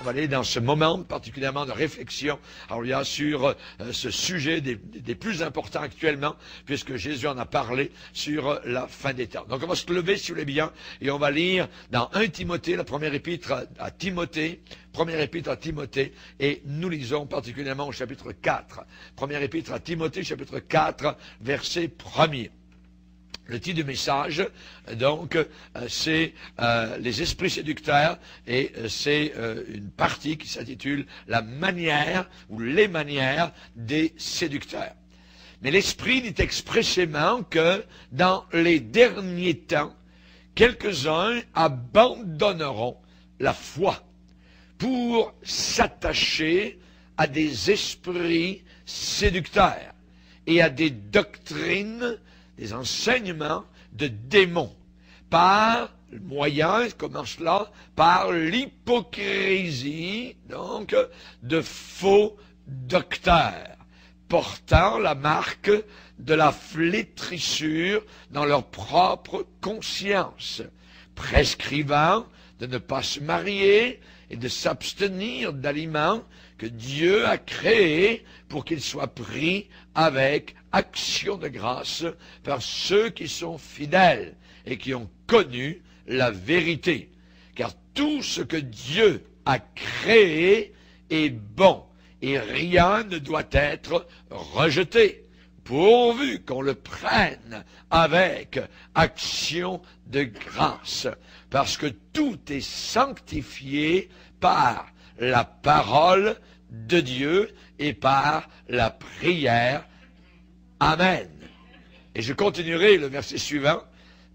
On va aller dans ce moment particulièrement de réflexion sur ce sujet des plus importants actuellement, puisque Jésus en a parlé sur la fin des temps. Donc on va se lever, si vous voulez bien, et on va lire dans 1 Timothée, la première épître à Timothée, et nous lisons particulièrement au chapitre 4. Première épître à Timothée, chapitre 4, verset 1er. Le titre du message, donc, c'est les esprits séducteurs, et c'est une partie qui s'intitule la manière ou les manières des séducteurs. Mais l'Esprit dit expressément que dans les derniers temps, quelques-uns abandonneront la foi pour s'attacher à des esprits séducteurs et à des doctrines, des enseignements de démons, par le moyen, comment cela? Par l'hypocrisie, donc, de faux docteurs, portant la marque de la flétrissure dans leur propre conscience, prescrivant de ne pas se marier et de s'abstenir d'aliments que Dieu a créés pour qu'ils soient pris avec action de grâce par ceux qui sont fidèles et qui ont connu la vérité. Car tout ce que Dieu a créé est bon et rien ne doit être rejeté, pourvu qu'on le prenne avec action de grâce, parce que tout est sanctifié par la parole de Dieu et par la prière. Amen. Et je continuerai le verset suivant.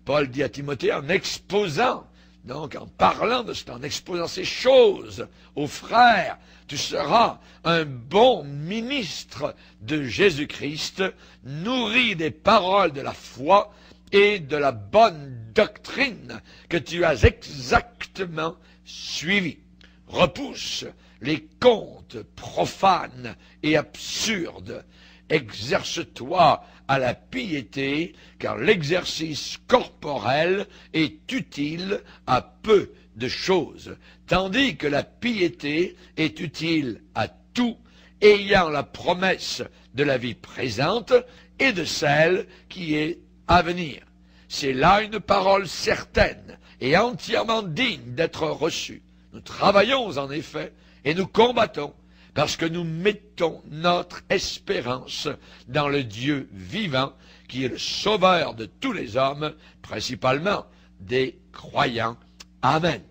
Paul dit à Timothée, en exposant, donc en parlant de cela, en exposant ces choses aux frères, tu seras un bon ministre de Jésus-Christ, nourri des paroles de la foi et de la bonne doctrine que tu as exactement suivie. Repousse les contes profanes et absurdes. Exerce-toi à la piété, car l'exercice corporel est utile à peu de choses, tandis que la piété est utile à tout, ayant la promesse de la vie présente et de celle qui est à venir. C'est là une parole certaine et entièrement digne d'être reçue. Nous travaillons en effet et nous combattons parce que nous mettons notre espérance dans le Dieu vivant qui est le sauveur de tous les hommes, principalement des croyants. Amen.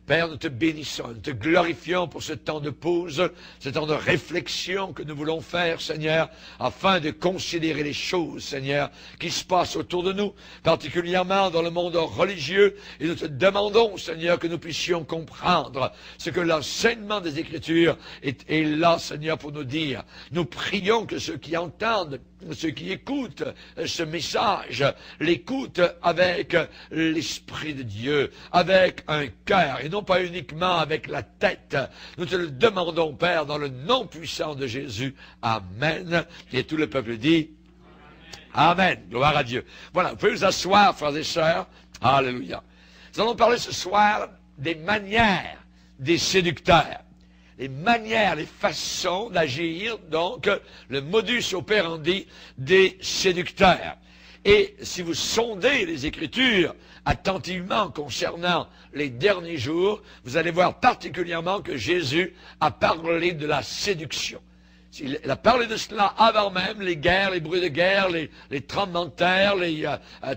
Père, nous te bénissons, nous te glorifions pour ce temps de pause, ce temps de réflexion que nous voulons faire, Seigneur, afin de considérer les choses, Seigneur, qui se passent autour de nous, particulièrement dans le monde religieux, et nous te demandons, Seigneur, que nous puissions comprendre ce que l'enseignement des Écritures est là, Seigneur, pour nous dire. Nous prions que ceux qui entendent, ceux qui écoutent ce message, l'écoutent avec l'Esprit de Dieu, avec un cœur, et non pas uniquement avec la tête. Nous te le demandons, Père, dans le nom puissant de Jésus. Amen. Et tout le peuple dit Amen. Gloire à Dieu. Voilà, vous pouvez vous asseoir, frères et sœurs. Alléluia. Nous allons parler ce soir des manières des séducteurs. Les manières, les façons d'agir, donc le modus operandi des séducteurs. Et si vous sondez les Écritures attentivement concernant les derniers jours, vous allez voir particulièrement que Jésus a parlé de la séduction. Il a parlé de cela avant même les guerres, les bruits de guerre, les tremblements de terre,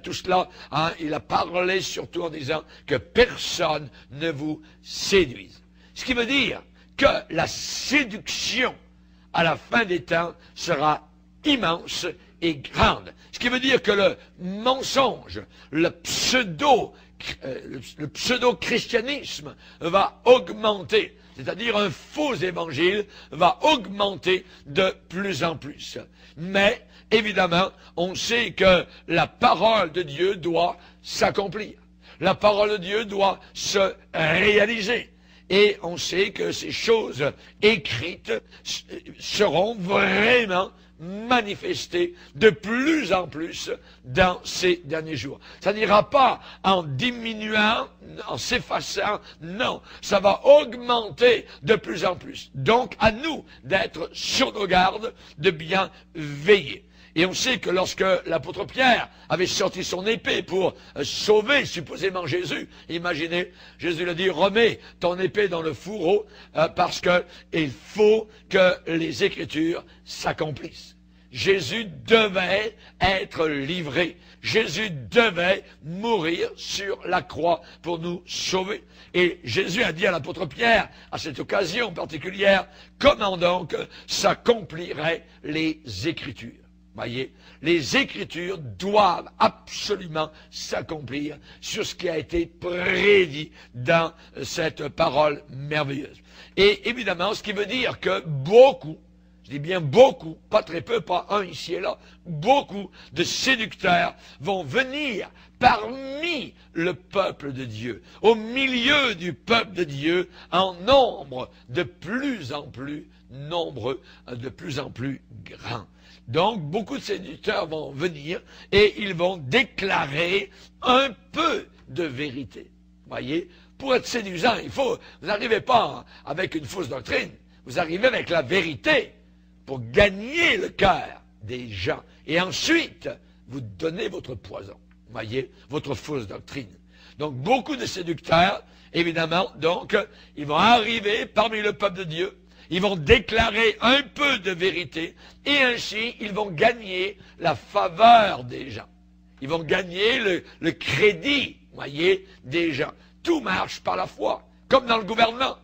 tout cela. Hein, il a parlé surtout en disant que personne ne vous séduise. Ce qui veut dire que la séduction à la fin des temps sera immense et grande. Ce qui veut dire que le mensonge, le pseudo-christianisme va augmenter. C'est-à-dire un faux évangile va augmenter de plus en plus. Mais, évidemment, on sait que la parole de Dieu doit s'accomplir. La parole de Dieu doit se réaliser. Et on sait que ces choses écrites seront vraiment manifester de plus en plus dans ces derniers jours. Ça n'ira pas en diminuant, en s'effaçant, non, ça va augmenter de plus en plus. Donc, à nous d'être sur nos gardes, de bien veiller. Et on sait que lorsque l'apôtre Pierre avait sorti son épée pour sauver supposément Jésus, imaginez, Jésus lui a dit, remets ton épée dans le fourreau parce qu'il faut que les Écritures s'accomplissent. Jésus devait être livré. Jésus devait mourir sur la croix pour nous sauver. Et Jésus a dit à l'apôtre Pierre, à cette occasion particulière, comment donc s'accompliraient les Écritures. Voyez, les Écritures doivent absolument s'accomplir sur ce qui a été prédit dans cette parole merveilleuse. Et évidemment, ce qui veut dire que beaucoup, je dis bien beaucoup, pas très peu, pas un ici et là, beaucoup de séducteurs vont venir parmi le peuple de Dieu, au milieu du peuple de Dieu, en nombre de plus en plus nombreux, de plus en plus grands. Donc, beaucoup de séducteurs vont venir et ils vont déclarer un peu de vérité. Voyez, pour être séduisant, vous n'arrivez pas avec une fausse doctrine, vous arrivez avec la vérité pour gagner le cœur des gens. Et ensuite, vous donnez votre poison. Voyez, votre fausse doctrine. Donc, beaucoup de séducteurs, évidemment, donc, ils vont arriver parmi le peuple de Dieu. Ils vont déclarer un peu de vérité et ainsi ils vont gagner la faveur des gens. Ils vont gagner le crédit, voyez, des gens. Tout marche par la foi, comme dans le gouvernement.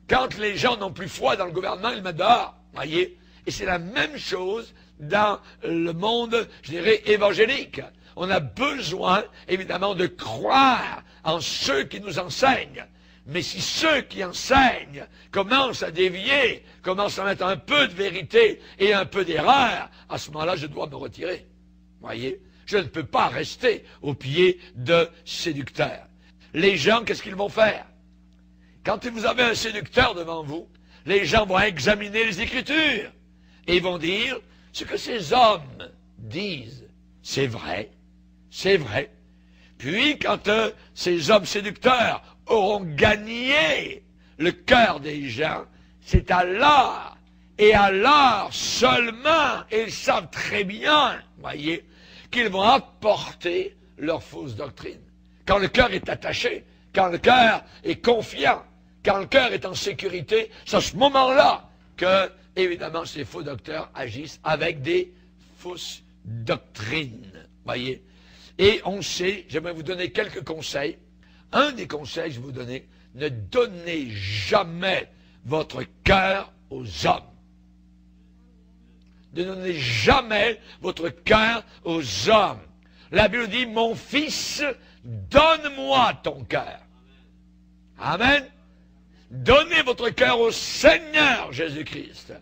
Quand les gens n'ont plus foi dans le gouvernement, ils mettent dehors, voyez. Et c'est la même chose dans le monde, je dirais, évangélique. On a besoin, évidemment, de croire en ceux qui nous enseignent. Mais si ceux qui enseignent commencent à dévier, commencent à mettre un peu de vérité et un peu d'erreur, à ce moment-là, je dois me retirer. Voyez, je ne peux pas rester au pied de séducteurs. Les gens, qu'est-ce qu'ils vont faire? Quand vous avez un séducteur devant vous, les gens vont examiner les Écritures et ils vont dire ce que ces hommes disent. C'est vrai, c'est vrai. Puis, quand ces hommes séducteurs auront gagné le cœur des gens, c'est alors, et alors seulement, et ils savent très bien, voyez, qu'ils vont apporter leur fausse doctrine. Quand le cœur est attaché, quand le cœur est confiant, quand le cœur est en sécurité, c'est à ce moment-là que, évidemment, ces faux docteurs agissent avec des fausses doctrines, voyez. Et on sait, j'aimerais vous donner quelques conseils. Un des conseils que je vais vous donner, ne donnez jamais votre cœur aux hommes. Ne donnez jamais votre cœur aux hommes. La Bible dit, mon fils, donne-moi ton cœur. Amen. Donnez votre cœur au Seigneur Jésus-Christ.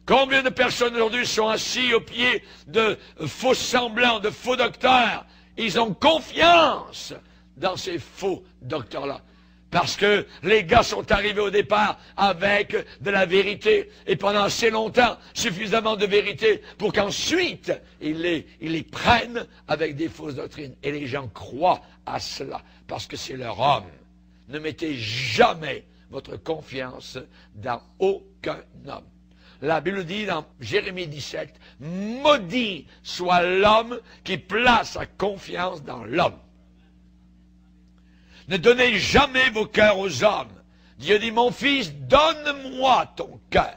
Combien de personnes aujourd'hui sont assis au pied de faux semblants, de faux docteurs? Ils ont confiance dans ces faux docteurs-là. Parce que les gars sont arrivés au départ avec de la vérité, et pendant assez longtemps, suffisamment de vérité pour qu'ensuite, ils les prennent avec des fausses doctrines. Et les gens croient à cela, parce que c'est leur homme. Ne mettez jamais votre confiance dans aucun homme. La Bible dit dans Jérémie 17, « Maudit soit l'homme qui place sa confiance dans l'homme. » Ne donnez jamais vos cœurs aux hommes. Dieu dit, mon fils, donne-moi ton cœur.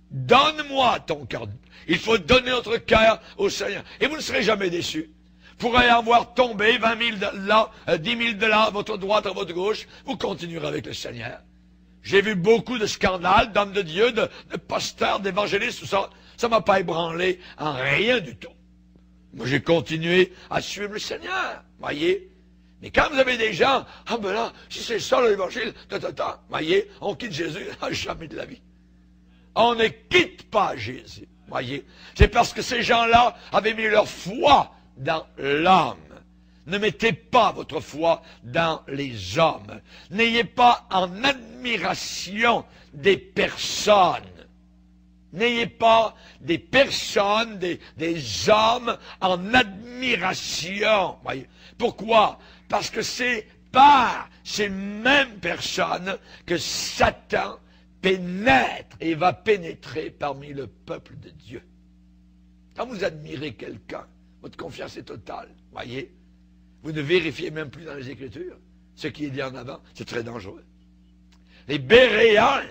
Donne-moi ton cœur. Il faut donner notre cœur au Seigneur. Et vous ne serez jamais déçus. Vous pourrez avoir tombé 20 000 de là, 10 000 de là, à votre droite, à votre gauche. Vous continuerez avec le Seigneur. J'ai vu beaucoup de scandales d'hommes de Dieu, de pasteurs, d'évangélistes, tout ça. Ça ne m'a pas ébranlé en rien du tout. Moi, j'ai continué à suivre le Seigneur. Voyez? Mais quand vous avez des gens, ah ben là, si c'est ça l'évangile, voyez, on quitte Jésus, jamais de la vie. On ne quitte pas Jésus, voyez. C'est parce que ces gens-là avaient mis leur foi dans l'homme. Ne mettez pas votre foi dans les hommes. N'ayez pas en admiration des personnes. N'ayez pas des personnes, des hommes en admiration. Voyez. Pourquoi? Parce que c'est par ces mêmes personnes que Satan pénètre et va pénétrer parmi le peuple de Dieu. Quand vous admirez quelqu'un, votre confiance est totale. Voyez, vous ne vérifiez même plus dans les Écritures ce qui est dit en avant. C'est très dangereux. Les Béréens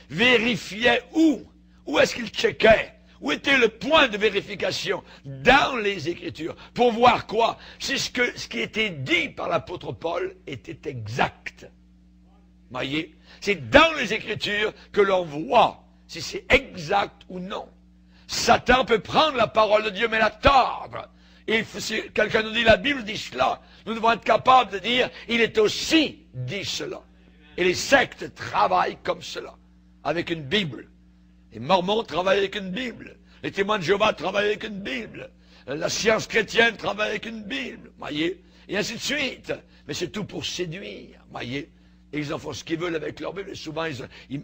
vérifiaient où? Où est-ce qu'ils checkaient? Où était le point de vérification? Dans les Écritures. Pour voir quoi? Si ce qui était dit par l'apôtre Paul était exact. Voyez? C'est dans les Écritures que l'on voit si c'est exact ou non. Satan peut prendre la parole de Dieu mais la tordre. Et si quelqu'un nous dit la Bible dit cela, nous devons être capables de dire il est aussi dit cela. Et les sectes travaillent comme cela, avec une Bible. Les Mormons travaillent avec une Bible. Les témoins de Jéhovah travaillent avec une Bible. La science chrétienne travaille avec une Bible. Voyez? Et ainsi de suite. Mais c'est tout pour séduire. Voyez? Et ils en font ce qu'ils veulent avec leur Bible. Et souvent,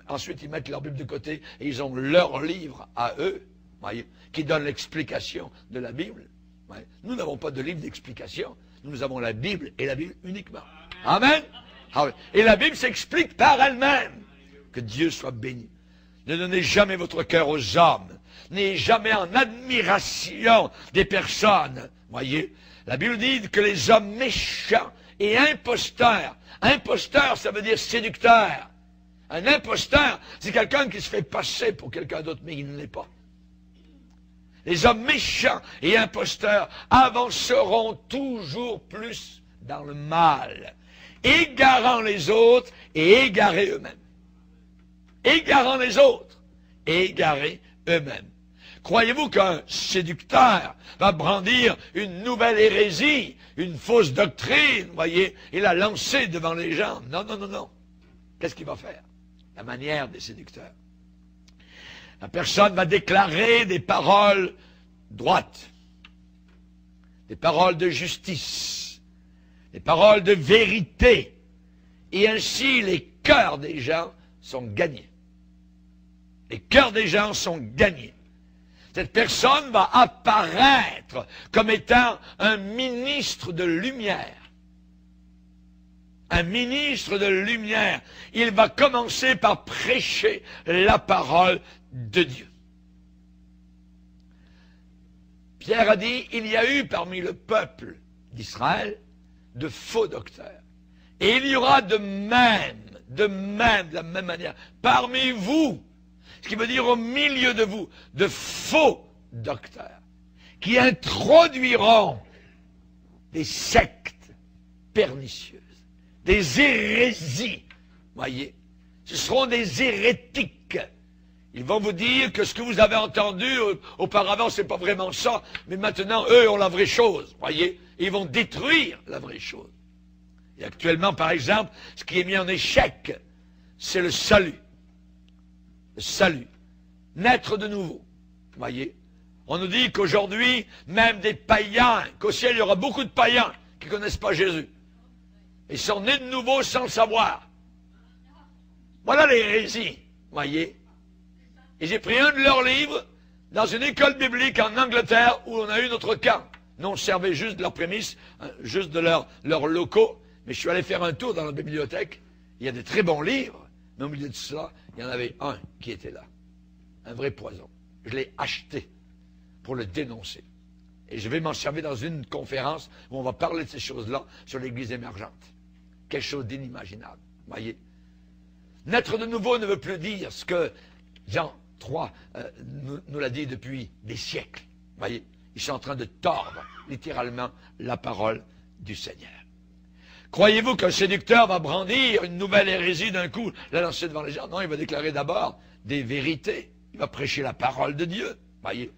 ensuite, ils mettent leur Bible de côté et ils ont leur livre à eux, voyez, qui donne l'explication de la Bible. Voyez. Nous n'avons pas de livre d'explication. Nous avons la Bible et la Bible uniquement. Amen. Ah oui. Et la Bible s'explique par elle-même. Que Dieu soit béni. Ne donnez jamais votre cœur aux hommes. N'ayez jamais en admiration des personnes. Voyez, la Bible dit que les hommes méchants et imposteurs. Imposteur, ça veut dire séducteur. Un imposteur, c'est quelqu'un qui se fait passer pour quelqu'un d'autre, mais il ne l'est pas. Les hommes méchants et imposteurs avanceront toujours plus dans le mal, égarant les autres et égarés eux-mêmes. Égarant les autres et égarés eux-mêmes. Croyez-vous qu'un séducteur va brandir une nouvelle hérésie, une fausse doctrine, voyez, et la lancer devant les gens? Non, non, non, non. Qu'est-ce qu'il va faire? La manière des séducteurs. La personne va déclarer des paroles droites, des paroles de justice, des paroles de vérité, et ainsi les cœurs des gens sont gagnés. Les cœurs des gens sont gagnés. Cette personne va apparaître comme étant un ministre de lumière. Un ministre de lumière. Il va commencer par prêcher la parole de Dieu. Pierre a dit, il y a eu parmi le peuple d'Israël de faux docteurs. Et il y aura de la même manière, parmi vous, ce qui veut dire au milieu de vous, de faux docteurs, qui introduiront des sectes pernicieuses, des hérésies, voyez. Ce seront des hérétiques. Ils vont vous dire que ce que vous avez entendu auparavant, c'est pas vraiment ça, mais maintenant, eux ont la vraie chose, voyez. Et ils vont détruire la vraie chose. Et actuellement, par exemple, ce qui est mis en échec, c'est le salut. Le salut. Naître de nouveau. Voyez. On nous dit qu'aujourd'hui, même des païens, qu'au ciel, il y aura beaucoup de païens qui ne connaissent pas Jésus. Ils sont nés de nouveau sans le savoir. Voilà l'hérésie. Voyez. Et j'ai pris un de leurs livres dans une école biblique en Angleterre où on a eu notre camp. Nous, on servait juste de leurs prémices, juste de leurs locaux. Mais je suis allé faire un tour dans la bibliothèque. Il y a des très bons livres. Mais au milieu de cela, il y en avait un qui était là. Un vrai poison. Je l'ai acheté pour le dénoncer. Et je vais m'en servir dans une conférence où on va parler de ces choses-là sur l'Église émergente. Quelque chose d'inimaginable. Voyez. Naître de nouveau ne veut plus dire ce que Jean 3 nous l'a dit depuis des siècles. Voyez. Ils sont en train de tordre littéralement la parole du Seigneur. Croyez-vous qu'un séducteur va brandir une nouvelle hérésie d'un coup, la lancer devant les gens? Non, il va déclarer d'abord des vérités. Il va prêcher la parole de Dieu. Voyez.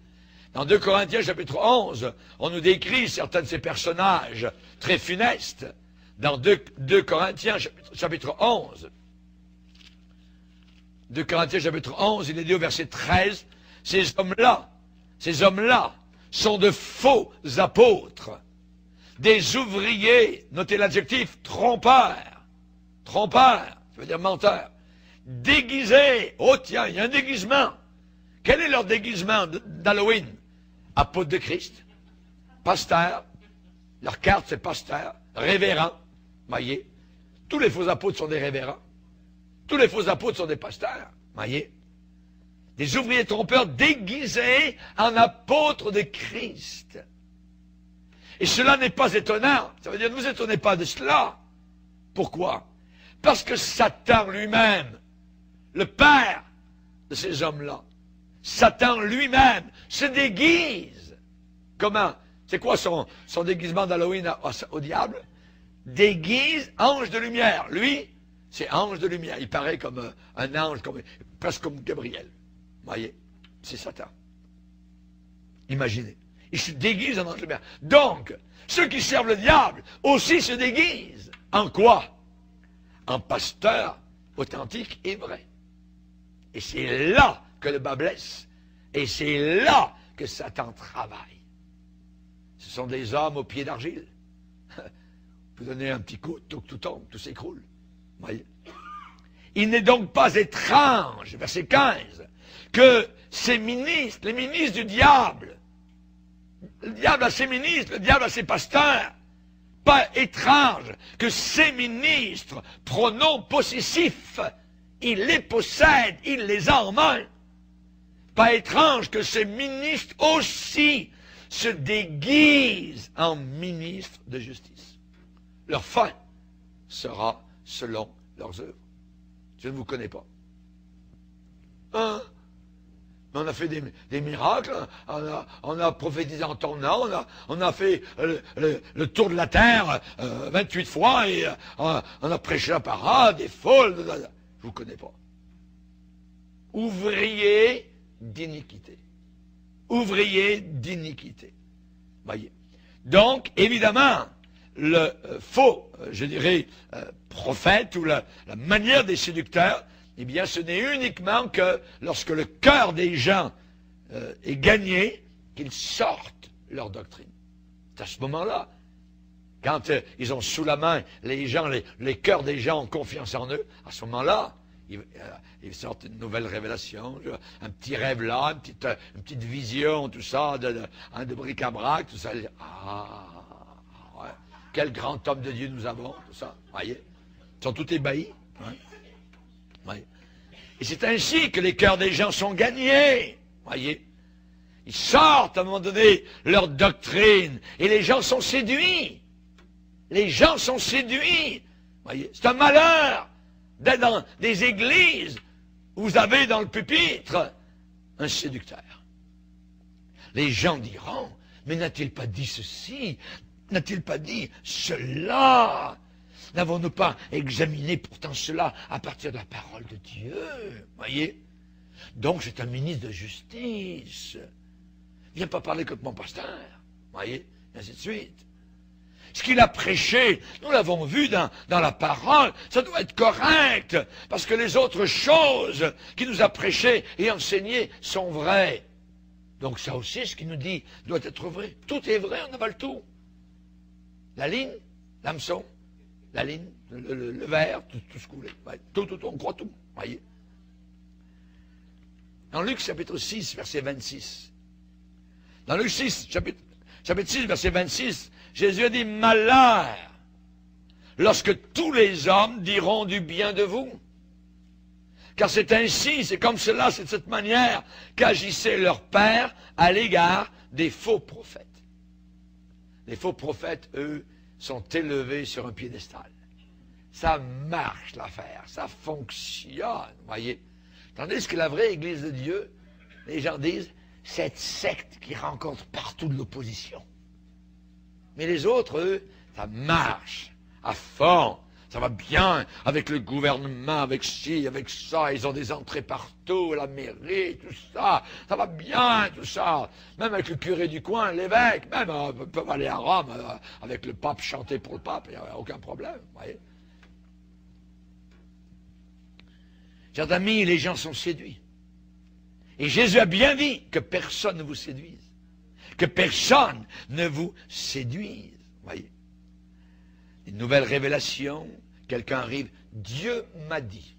Dans 2 Corinthiens chapitre 11, on nous décrit certains de ces personnages très funestes. Dans 2 Corinthiens chapitre 11, 2 Corinthiens chapitre 11, il est dit au verset 13, ces hommes-là sont de faux apôtres, des ouvriers, notez l'adjectif, trompeurs, ça veut dire menteurs, déguisés, oh tiens, il y a un déguisement, Quel est leur déguisement d'Halloween? Apôtre de Christ, pasteur, leur carte c'est pasteur, révérend, voyez. Tous les faux apôtres sont des révérends. Tous les faux apôtres sont des pasteurs, voyez. Des ouvriers trompeurs déguisés en apôtres de Christ. Et cela n'est pas étonnant. Ça veut dire, ne vous étonnez pas de cela. Pourquoi? Parce que Satan lui-même, le père de ces hommes-là, Satan lui-même se déguise. Comment? C'est quoi son déguisement d'Halloween au diable? Déguise ange de lumière. Lui, c'est ange de lumière. Il paraît comme un ange, presque comme Gabriel. Voyez, c'est Satan. Imaginez. Il se déguise en ange de lumière. Donc, ceux qui servent le diable aussi se déguisent. En quoi? En pasteur authentique et vrai. Et c'est là que le bas blesse. Et c'est là que Satan travaille. Ce sont des hommes aux pieds d'argile. Vous donnez un petit coup, tout tombe, tout s'écroule. Voyez. Il n'est donc pas étrange, verset 15, que ces ministres, les ministres du diable, le diable a ses ministres, le diable a ses pasteurs, pas étrange que ces ministres, pronoms possessifs, il les possède, il les a en main. Pas étrange que ces ministres aussi se déguisent en ministres de justice. Leur fin sera selon leurs œuvres. Je ne vous connais pas. Hein? On a fait des miracles, on a prophétisé en ton nom, on a fait le tour de la terre 28 fois et on a prêché la parole, des foules. Je ne vous connais pas. Ouvrier d'iniquité. Ouvrier d'iniquité. Voyez. Donc, évidemment, le faux, je dirais, prophète ou la manière des séducteurs, eh bien, ce n'est uniquement que lorsque le cœur des gens est gagné, qu'ils sortent leur doctrine. C'est à ce moment-là, quand ils ont sous la main les gens, les cœurs des gens ont confiance en eux, à ce moment-là, ils sortent une nouvelle révélation, un petit rêve là, une petite vision, tout ça, de bric-à-brac, tout ça. Ah, ouais, quel grand homme de Dieu nous avons, tout ça, voyez. Ils sont tous ébahis. Ouais. Oui. Et c'est ainsi que les cœurs des gens sont gagnés. Voyez. Ils sortent à un moment donné leur doctrine et les gens sont séduits. Les gens sont séduits. Voyez. C'est un malheur d'être dans des églises où vous avez dans le pupitre un séducteur. Les gens diront, mais n'a-t-il pas dit ceci? N'a-t-il pas dit cela? N'avons-nous pas examiné pourtant cela à partir de la parole de Dieu? Voyez? Donc c'est un ministre de justice. Viens pas parler contre mon pasteur. Voyez? Et ainsi de suite. Ce qu'il a prêché, nous l'avons vu dans la parole, ça doit être correct, parce que les autres choses qu'il nous a prêchées et enseignées sont vraies. Donc ça aussi, ce qu'il nous dit doit être vrai. Tout est vrai, on avale tout. La ligne, l'hameçon, la ligne, le verre, tout ce qu'on voulait. Tout, on croit tout. Voyez. Dans Luc chapitre 6, verset 26. Dans Luc 6, chapitre 6, verset 26, Jésus a dit, malheur, lorsque tous les hommes diront du bien de vous. Car c'est ainsi, c'est comme cela, c'est de cette manière qu'agissait leur père à l'égard des faux prophètes. Les faux prophètes, eux, sont élevés sur un piédestal. Ça marche l'affaire, ça fonctionne, voyez. Tandis que la vraie Église de Dieu, les gens disent, cette secte qui rencontre partout de l'opposition. Mais les autres, eux, ça marche à fond. Ça va bien avec le gouvernement, avec ci, avec ça. Ils ont des entrées partout, la mairie, tout ça. Ça va bien, tout ça. Même avec le curé du coin, l'évêque, même, ils peuvent aller à Rome avec le pape, chanter pour le pape, il n'y a aucun problème, voyez. Chers amis, les gens sont séduits. Et Jésus a bien dit que personne ne vous séduise. Que personne ne vous séduise. Voyez. Une nouvelle révélation, quelqu'un arrive, Dieu m'a dit.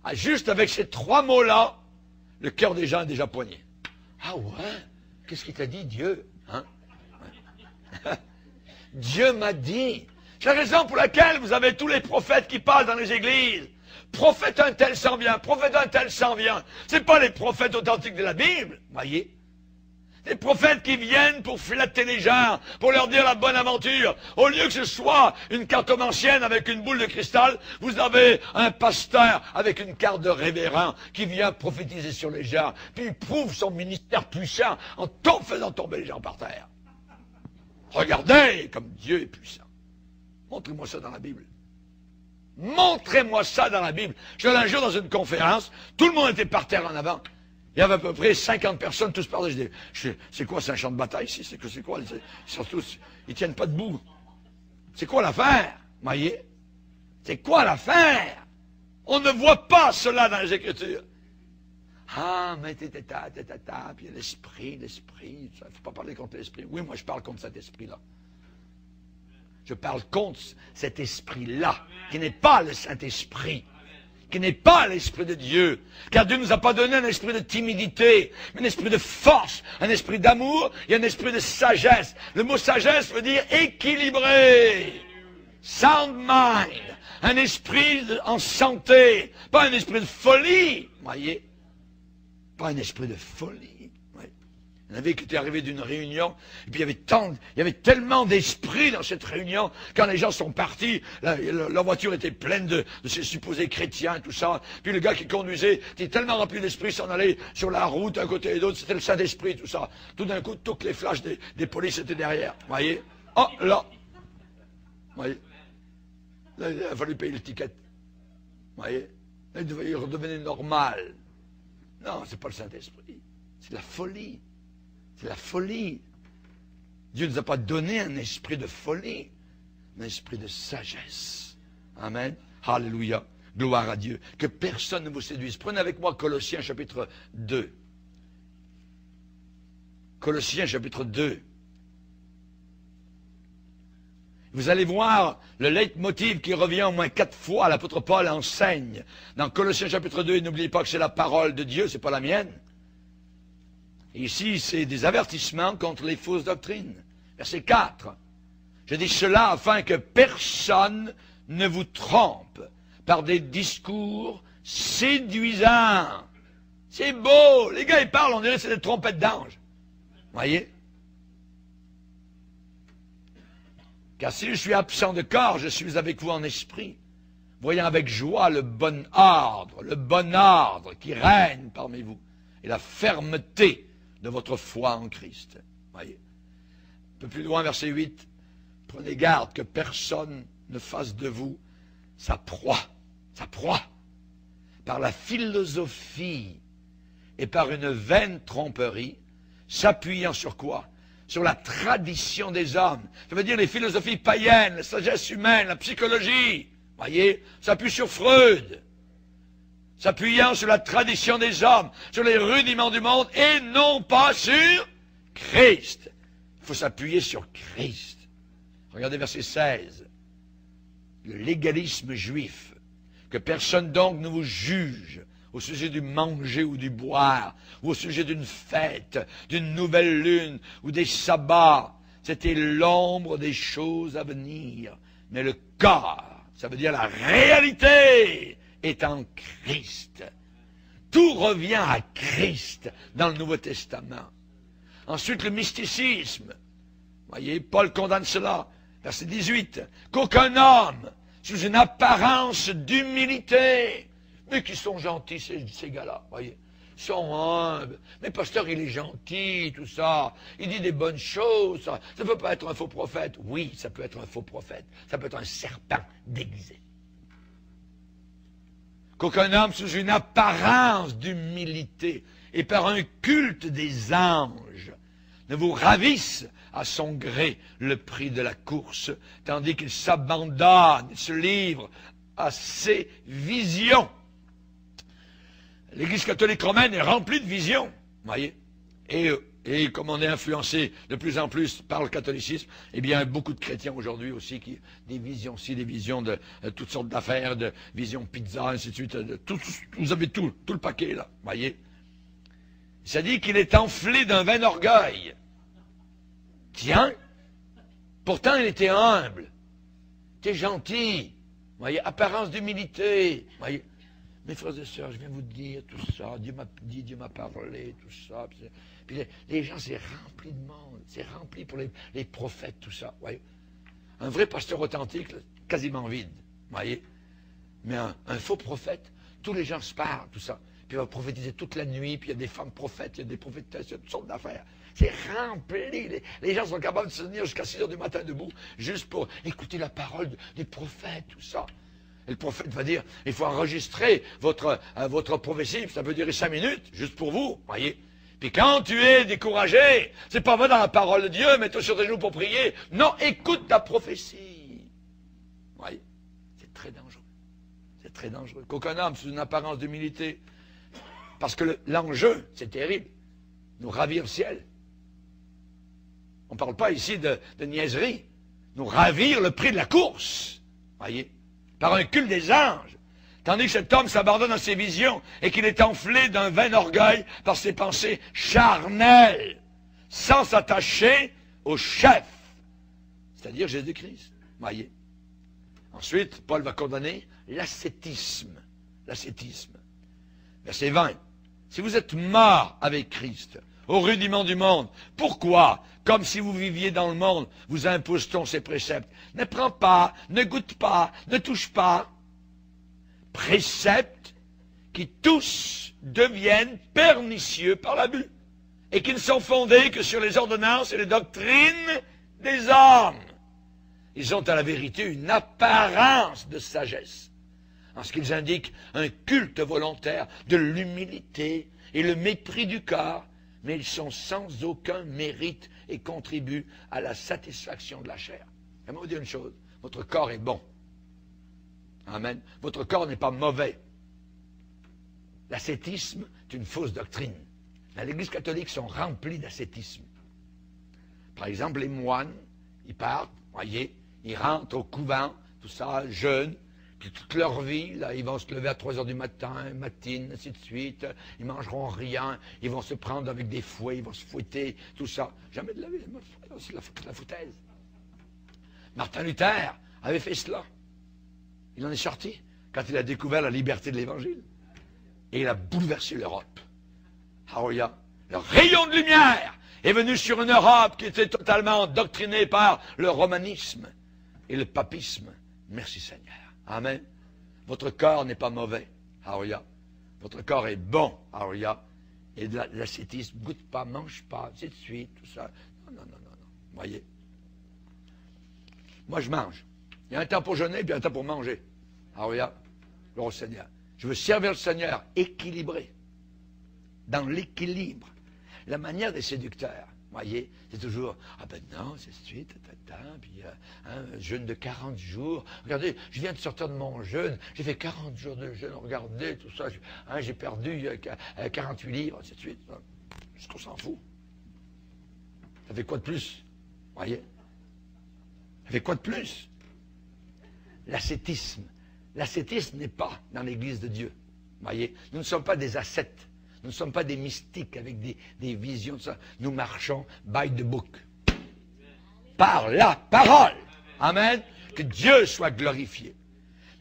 Ah, juste avec ces trois mots-là, le cœur des gens est déjà poigné. Ah ouais? Qu'est-ce qu'il t'a dit, Dieu? Hein? Ouais. Dieu m'a dit. C'est la raison pour laquelle vous avez tous les prophètes qui parlent dans les églises. Prophète un tel s'en vient, prophète un tel s'en vient. Ce n'est pas les prophètes authentiques de la Bible, voyez. Des prophètes qui viennent pour flatter les gens, pour leur dire la bonne aventure. Au lieu que ce soit une cartomancienne avec une boule de cristal, vous avez un pasteur avec une carte de révérend qui vient prophétiser sur les gens, puis il prouve son ministère puissant en faisant tomber les gens par terre. Regardez comme Dieu est puissant. Montrez-moi ça dans la Bible. Montrez-moi ça dans la Bible. Je l'ai un jour dans une conférence, tout le monde était par terre en avant. Il y avait à peu près 50 personnes, tous parlaient. Je dis, c'est quoi, c'est un champ de bataille ici? C'est quoi? Ils tiennent pas debout. C'est quoi l'affaire? Voyez? C'est quoi l'affaire? On ne voit pas cela dans les Écritures. Ah, mais puis il y a l'esprit. Il ne faut pas parler contre l'esprit. Oui, moi je parle contre cet esprit-là. Je parle contre cet esprit-là, qui n'est pas le Saint-Esprit, qui n'est pas l'Esprit de Dieu. Car Dieu ne nous a pas donné un esprit de timidité, mais un esprit de force, un esprit d'amour et un esprit de sagesse. Le mot sagesse veut dire équilibré, sound mind, un esprit en santé, pas un esprit de folie, voyez, pas un esprit de folie. Il y en avait qui étaient arrivés d'une réunion, et puis il y avait tellement d'esprit dans cette réunion, quand les gens sont partis, leur voiture était pleine de ces supposés chrétiens, tout ça, puis le gars qui conduisait était tellement rempli d'esprit, s'en allait sur la route, d'un côté et de l'autre, c'était le Saint-Esprit, tout ça. Tout d'un coup, toutes les flashs des polices étaient derrière, vous voyez. Oh, là, vous voyez. Là, il a fallu payer le ticket, vous voyez. Là, il redevenait normal. Non, c'est pas le Saint-Esprit, c'est la folie. C'est la folie. Dieu ne nous a pas donné un esprit de folie, mais un esprit de sagesse. Amen. Alléluia. Gloire à Dieu. Que personne ne vous séduise. Prenez avec moi Colossiens chapitre 2. Colossiens chapitre 2. Vous allez voir le leitmotiv qui revient au moins 4 fois. L'apôtre Paul enseigne. Dans Colossiens chapitre 2, et n'oubliez pas que c'est la parole de Dieu, c'est pas la mienne. Et ici, c'est des avertissements contre les fausses doctrines. Verset 4. Je dis cela afin que personne ne vous trompe par des discours séduisants. C'est beau. Les gars, ils parlent, on dirait que c'est des trompettes d'ange. Voyez? Car si je suis absent de corps, je suis avec vous en esprit, voyant avec joie le bon ordre qui règne parmi vous, et la fermeté de votre foi en Christ. Voyez. Un peu plus loin, verset 8. Prenez garde que personne ne fasse de vous sa proie, par la philosophie et par une vaine tromperie, s'appuyant sur quoi? Sur la tradition des hommes. Ça veut dire les philosophies païennes, la sagesse humaine, la psychologie. Voyez, s'appuie sur Freud. S'appuyant sur la tradition des hommes, sur les rudiments du monde, et non pas sur Christ. Il faut s'appuyer sur Christ. Regardez verset 16. Le légalisme juif. Que personne donc ne vous juge au sujet du manger ou du boire, ou au sujet d'une fête, d'une nouvelle lune, ou des sabbats. C'était l'ombre des choses à venir. Mais le corps, ça veut dire la réalité, est en Christ. Tout revient à Christ dans le Nouveau Testament. Ensuite, le mysticisme. Voyez, Paul condamne cela. Verset 18. Qu'aucun homme, sous une apparence d'humilité, mais qui sont gentils, ces gars-là, voyez, sont humbles. Mais pasteur, il est gentil, tout ça. Il dit des bonnes choses. Ça ne peut pas être un faux prophète. Oui, ça peut être un faux prophète. Ça peut être un serpent déguisé. Qu'aucun homme sous une apparence d'humilité et par un culte des anges ne vous ravisse à son gré le prix de la course, tandis qu'il s'abandonne, il se livre à ses visions. L'Église catholique romaine est remplie de visions, voyez. Et comme on est influencé de plus en plus par le catholicisme, eh bien, beaucoup de chrétiens aujourd'hui aussi, des visions ci, des visions de toutes sortes d'affaires, de visions pizza, ainsi de suite. Vous avez tout le paquet là, voyez. Ça dit qu'il est enflé d'un vain orgueil. Tiens, pourtant il était humble. T'es gentil. Voyez, apparence d'humilité. Voyez, mes frères et sœurs, je viens vous dire tout ça. Dieu m'a dit, Dieu m'a parlé, tout ça. Puis les gens, c'est rempli de monde. C'est rempli pour les prophètes, tout ça. Voyez, un vrai pasteur authentique, quasiment vide. Voyez, mais un faux prophète, tous les gens se parlent, tout ça. Puis il va prophétiser toute la nuit, puis il y a des femmes prophètes, il y a des prophétesses, il y a toutes sortes d'affaires. C'est rempli. Les gens sont capables de se tenir jusqu'à 6 heures du matin debout, juste pour écouter la parole des prophètes, tout ça. Et le prophète va dire, il faut enregistrer votre prophétie, ça peut durer 5 minutes, juste pour vous, voyez. Puis quand tu es découragé, c'est pas vrai dans la parole de Dieu, mets-toi sur tes genoux pour prier. Non, écoute ta prophétie. Voyez, c'est très dangereux. C'est très dangereux. Qu'aucun homme sous une apparence d'humilité. Parce que l'enjeu, c'est terrible, nous ravir le ciel. On ne parle pas ici de niaiserie. Nous ravir le prix de la course, voyez, par un culte des anges. Tandis que cet homme s'abandonne à ses visions et qu'il est enflé d'un vain orgueil par ses pensées charnelles, sans s'attacher au chef, c'est-à-dire Jésus-Christ, voyez. Ensuite, Paul va condamner l'ascétisme. L'ascétisme. Verset 20. Si vous êtes mort avec Christ, au rudiment du monde, pourquoi, comme si vous viviez dans le monde, vous impose-t-on ces préceptes? Ne prends pas, ne goûte pas, ne touche pas. Préceptes qui tous deviennent pernicieux par l'abus et qui ne sont fondés que sur les ordonnances et les doctrines des hommes. Ils ont à la vérité une apparence de sagesse, en ce qu'ils indiquent un culte volontaire de l'humilité et le mépris du corps, mais ils sont sans aucun mérite et contribuent à la satisfaction de la chair. Je vais vous dire une chose, votre corps est bon. Amen. Votre corps n'est pas mauvais. L'ascétisme est une fausse doctrine. Dans l'Église catholique sont remplis d'ascétisme. Par exemple, les moines, ils partent, voyez, ils rentrent au couvent, tout ça, jeunes, puis toute leur vie, là, ils vont se lever à 3 heures du matin, matine, ainsi de suite, ils mangeront rien, ils vont se prendre avec des fouets, ils vont se fouetter, tout ça. Jamais de la vie, c'est la foutaise. Martin Luther avait fait cela. Il en est sorti quand il a découvert la liberté de l'Évangile. Et il a bouleversé l'Europe. Alléluia. Le rayon de lumière est venu sur une Europe qui était totalement doctrinée par le romanisme et le papisme. Merci Seigneur. Amen. Votre corps n'est pas mauvais. Alléluia. Votre corps est bon. Alléluia. Et de l'ascétisme, goûte pas, mange pas, ainsi de suite, tout ça. Non, non, non, non, non. Voyez. Moi, je mange. Il y a un temps pour jeûner, puis un temps pour manger. Alléluia. Gloire au Seigneur. Je veux servir le Seigneur équilibré. Dans l'équilibre. La manière des séducteurs, voyez, c'est toujours, ah ben non, c'est suite, puis jeûne de 40 jours. Regardez, je viens de sortir de mon jeûne, j'ai fait 40 jours de jeûne, regardez tout ça, j'ai perdu 48 livres, ainsi de suite. Est-ce qu'on s'en fout? Ça fait quoi de plus? Voyez? Ça fait quoi de plus? L'ascétisme. L'ascétisme n'est pas dans l'Église de Dieu. Voyez? Nous ne sommes pas des ascètes. Nous ne sommes pas des mystiques avec des visions de ça. Nous marchons by the book. Par la parole. Amen. Que Dieu soit glorifié.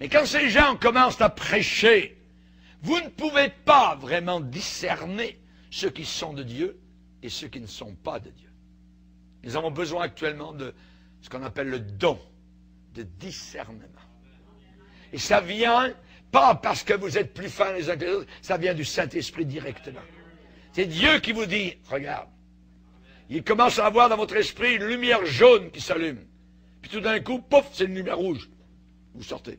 Mais quand ces gens commencent à prêcher, vous ne pouvez pas vraiment discerner ceux qui sont de Dieu et ceux qui ne sont pas de Dieu. Nous avons besoin actuellement de ce qu'on appelle le don de discernement. Et ça vient pas parce que vous êtes plus fins les uns que les autres, ça vient du Saint-Esprit directement. C'est Dieu qui vous dit, regarde, il commence à avoir dans votre esprit une lumière jaune qui s'allume. Puis tout d'un coup, pouf, c'est une lumière rouge. Vous sortez.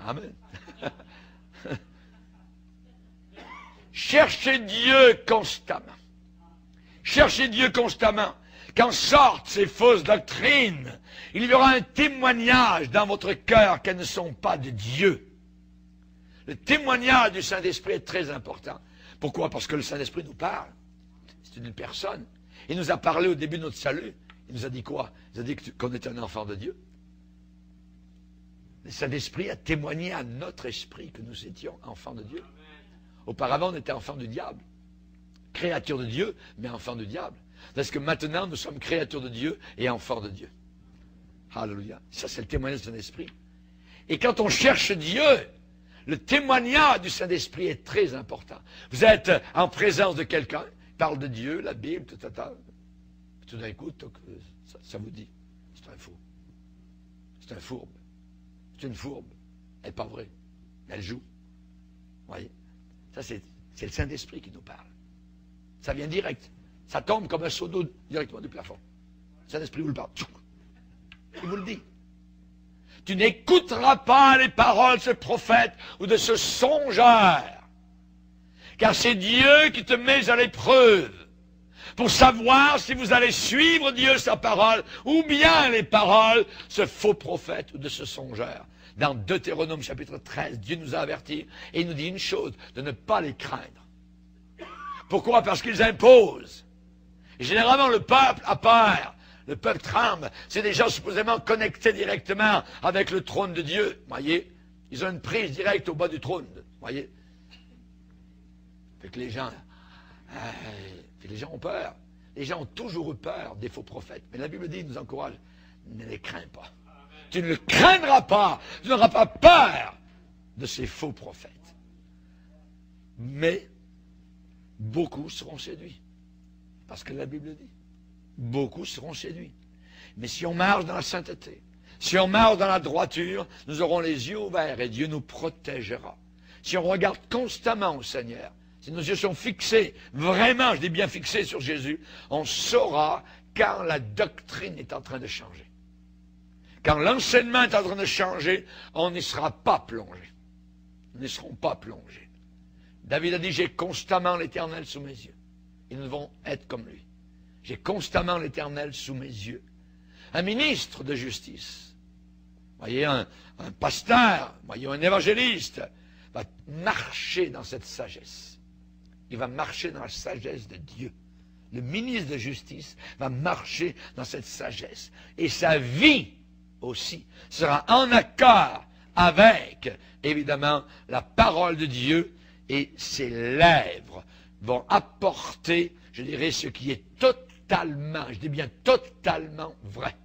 Amen. Cherchez Dieu constamment. Cherchez Dieu constamment. Quand sortent ces fausses doctrines, il y aura un témoignage dans votre cœur qu'elles ne sont pas de Dieu. Le témoignage du Saint-Esprit est très important. Pourquoi? Parce que le Saint-Esprit nous parle. C'est une personne. Il nous a parlé au début de notre salut. Il nous a dit quoi? Il nous a dit qu'on était un enfant de Dieu. Le Saint-Esprit a témoigné à notre esprit que nous étions enfants de Dieu. Auparavant, on était enfants du diable. créatures de Dieu, mais enfants du diable. Parce que maintenant, nous sommes créatures de Dieu et enfants de Dieu. Alléluia. Ça, c'est le témoignage du Saint-Esprit. Et quand on cherche Dieu, le témoignage du Saint-Esprit est très important. Vous êtes en présence de quelqu'un, il parle de Dieu, la Bible, tout d'un coup, ça vous dit, c'est un fou. C'est un fourbe. C'est une fourbe. Elle n'est pas vraie. Elle joue. Vous voyez? Ça, c'est le Saint-Esprit qui nous parle. Ça vient direct. Ça tombe comme un seau d'eau directement du plafond. Le Saint-Esprit vous le parle. Il vous le dit. Tu n'écouteras pas les paroles de ce prophète ou de ce songeur. Car c'est Dieu qui te met à l'épreuve pour savoir si vous allez suivre Dieu, sa parole, ou bien les paroles de ce faux prophète ou de ce songeur. Dans Deutéronome chapitre 13, Dieu nous a avertis et il nous dit une chose, de ne pas les craindre. Pourquoi? Parce qu'ils imposent. Et généralement, le peuple a peur. Le peuple tremble. C'est des gens supposément connectés directement avec le trône de Dieu. Voyez? Ils ont une prise directe au bas du trône. Voyez? Fait que les gens ont peur. Les gens ont toujours eu peur des faux prophètes. Mais la Bible dit, nous encourage, ne les crains pas. Tu ne le craindras pas. Tu n'auras pas peur de ces faux prophètes. Mais beaucoup seront séduits. Parce que la Bible dit. Beaucoup seront séduits. Mais si on marche dans la sainteté, si on marche dans la droiture, nous aurons les yeux ouverts et Dieu nous protégera. Si on regarde constamment au Seigneur, si nos yeux sont fixés, vraiment, je dis bien fixés sur Jésus, on saura quand la doctrine est en train de changer. Quand l'enseignement est en train de changer, on n'y sera pas plongé. Nous n'y serons pas plongés. David a dit, j'ai constamment l'Éternel sous mes yeux. Et nous devons être comme lui. J'ai constamment l'Éternel sous mes yeux. Un ministre de justice, voyez, un pasteur, voyez, un évangéliste, va marcher dans cette sagesse. Il va marcher dans la sagesse de Dieu. Le ministre de justice va marcher dans cette sagesse. Et sa vie aussi sera en accord avec, évidemment, la parole de Dieu, et ses lèvres vont apporter, je dirais, ce qui est totalement, je dis bien totalement vrai,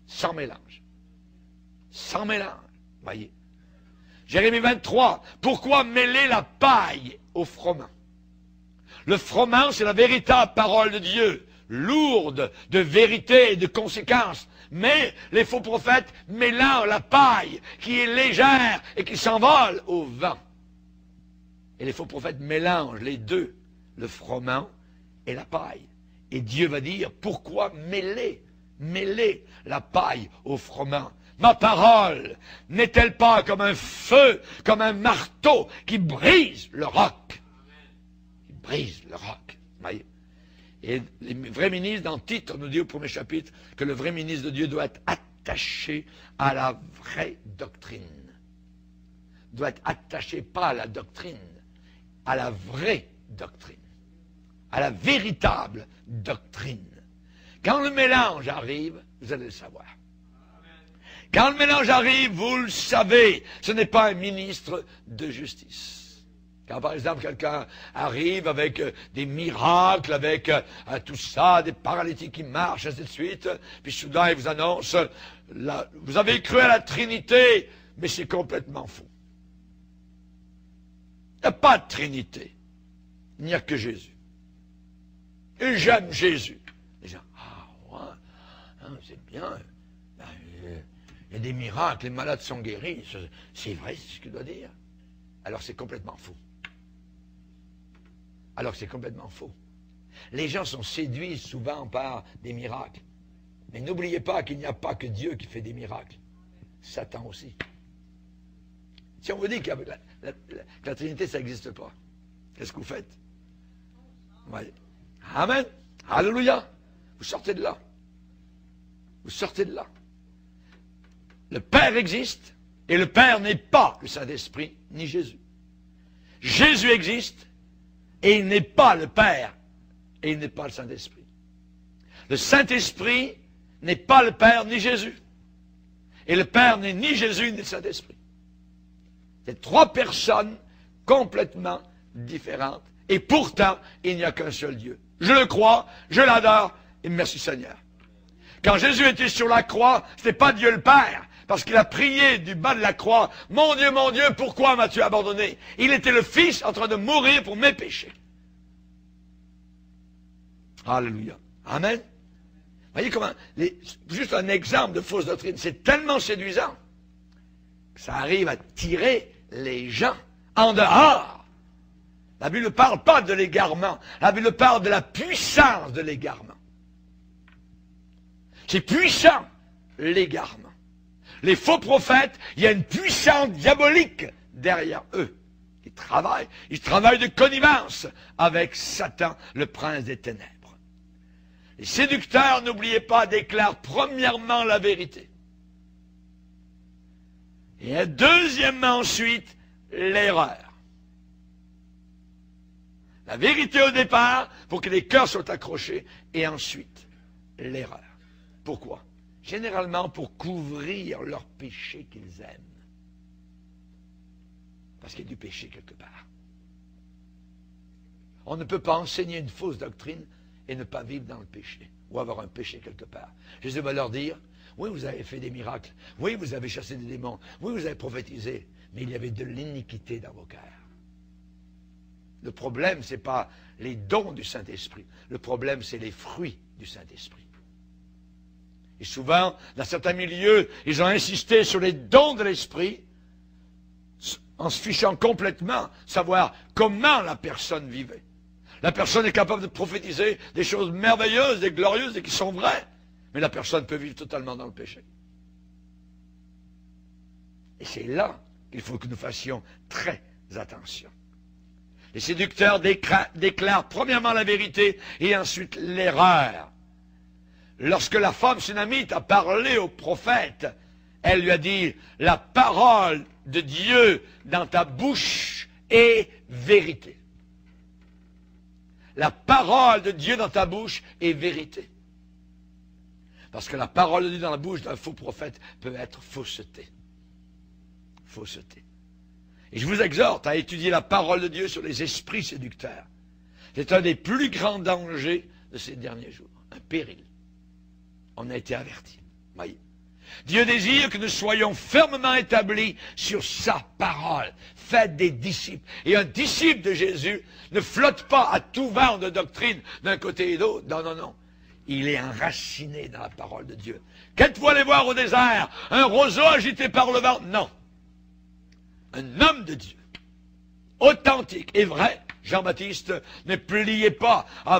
sans mélange. Sans mélange, voyez. Jérémie 23, pourquoi mêler la paille au froment? Le froment, c'est la véritable parole de Dieu, lourde de vérité et de conséquences. Mais les faux prophètes mélangent la paille qui est légère et qui s'envole au vent. Et les faux prophètes mélangent les deux, le froment et la paille. Et Dieu va dire, pourquoi mêler la paille au froment? Ma parole n'est-elle pas comme un feu, comme un marteau qui brise le roc? Qui brise le roc. Voyez? Et les vrais ministres, dans Tite, on nous dit au premier chapitre que le vrai ministre de Dieu doit être attaché à la vraie doctrine. Doit être attaché pas à la doctrine, à la vraie doctrine, à la véritable doctrine. Quand le mélange arrive, vous allez le savoir. Quand le mélange arrive, vous le savez, ce n'est pas un ministre de justice. Quand par exemple quelqu'un arrive avec des miracles, avec tout ça, des paralytiques qui marchent, ainsi de suite, puis soudain il vous annonce, vous avez cru à la Trinité, mais c'est complètement faux. Il n'y a pas de Trinité. Il n'y a que Jésus. Et j'aime Jésus. Les gens, ah ouais, hein, c'est bien. Ben, il y a des miracles, les malades sont guéris. C'est vrai, c'est ce qu'il doit dire. Alors c'est complètement faux. Alors c'est complètement faux. Les gens sont séduits souvent par des miracles. Mais n'oubliez pas qu'il n'y a pas que Dieu qui fait des miracles. Satan aussi. Si on vous dit que la Trinité, ça n'existe pas, qu'est-ce que vous faites? Ouais. Amen. Alléluia. Vous sortez de là. Vous sortez de là. Le Père existe, et le Père n'est pas le Saint-Esprit, ni Jésus. Jésus existe, et il n'est pas le Père, et il n'est pas le Saint-Esprit. Le Saint-Esprit n'est pas le Père, ni Jésus. Et le Père n'est ni Jésus, ni le Saint-Esprit. C'est trois personnes complètement différentes Et pourtant, il n'y a qu'un seul Dieu. Je le crois, je l'adore, et merci Seigneur. Quand Jésus était sur la croix, ce n'était pas Dieu le Père, parce qu'il a prié du bas de la croix, « Mon Dieu, pourquoi m'as-tu abandonné ?» Il était le Fils en train de mourir pour mes péchés. Alléluia. Amen. Voyez comment, juste un exemple de fausse doctrine, c'est tellement séduisant que ça arrive à tirer les gens en dehors. La Bible ne parle pas de l'égarement, la Bible parle de la puissance de l'égarement. C'est puissant, l'égarement. Les faux prophètes, il y a une puissance diabolique derrière eux. Ils travaillent de connivence avec Satan, le prince des ténèbres. Les séducteurs, n'oubliez pas, déclarent premièrement la vérité. Et deuxièmement, ensuite, l'erreur. La vérité au départ, pour que les cœurs soient accrochés, et ensuite, l'erreur. Pourquoi? Généralement pour couvrir leurs péchés qu'ils aiment. Parce qu'il y a du péché quelque part. On ne peut pas enseigner une fausse doctrine et ne pas vivre dans le péché, ou avoir un péché quelque part. Jésus va leur dire, oui, vous avez fait des miracles, oui, vous avez chassé des démons, oui, vous avez prophétisé, mais il y avait de l'iniquité dans vos cœurs. Le problème, ce n'est pas les dons du Saint-Esprit, le problème, c'est les fruits du Saint-Esprit. Et souvent, dans certains milieux, ils ont insisté sur les dons de l'Esprit, en se fichant complètement, savoir comment la personne vivait. La personne est capable de prophétiser des choses merveilleuses et glorieuses et qui sont vraies, mais la personne peut vivre totalement dans le péché. Et c'est là qu'il faut que nous fassions très attention. Les séducteurs déclarent premièrement la vérité et ensuite l'erreur. Lorsque la femme sunamite a parlé au prophète, elle lui a dit, la parole de Dieu dans ta bouche est vérité. La parole de Dieu dans ta bouche est vérité. Parce que la parole de Dieu dans la bouche d'un faux prophète peut être fausseté. Fausseté. Et je vous exhorte à étudier la parole de Dieu sur les esprits séducteurs. C'est un des plus grands dangers de ces derniers jours. Un péril. On a été avertis. Voyez. Dieu désire que nous soyons fermement établis sur sa parole. Faites des disciples. Et un disciple de Jésus ne flotte pas à tout vent de doctrine d'un côté et d'autre. Non, non, non. Il est enraciné dans la parole de Dieu. Qu'êtes-vous allé voir au désert? Un roseau agité par le vent? Non. Un homme de Dieu, authentique et vrai, Jean-Baptiste ne pliait pas à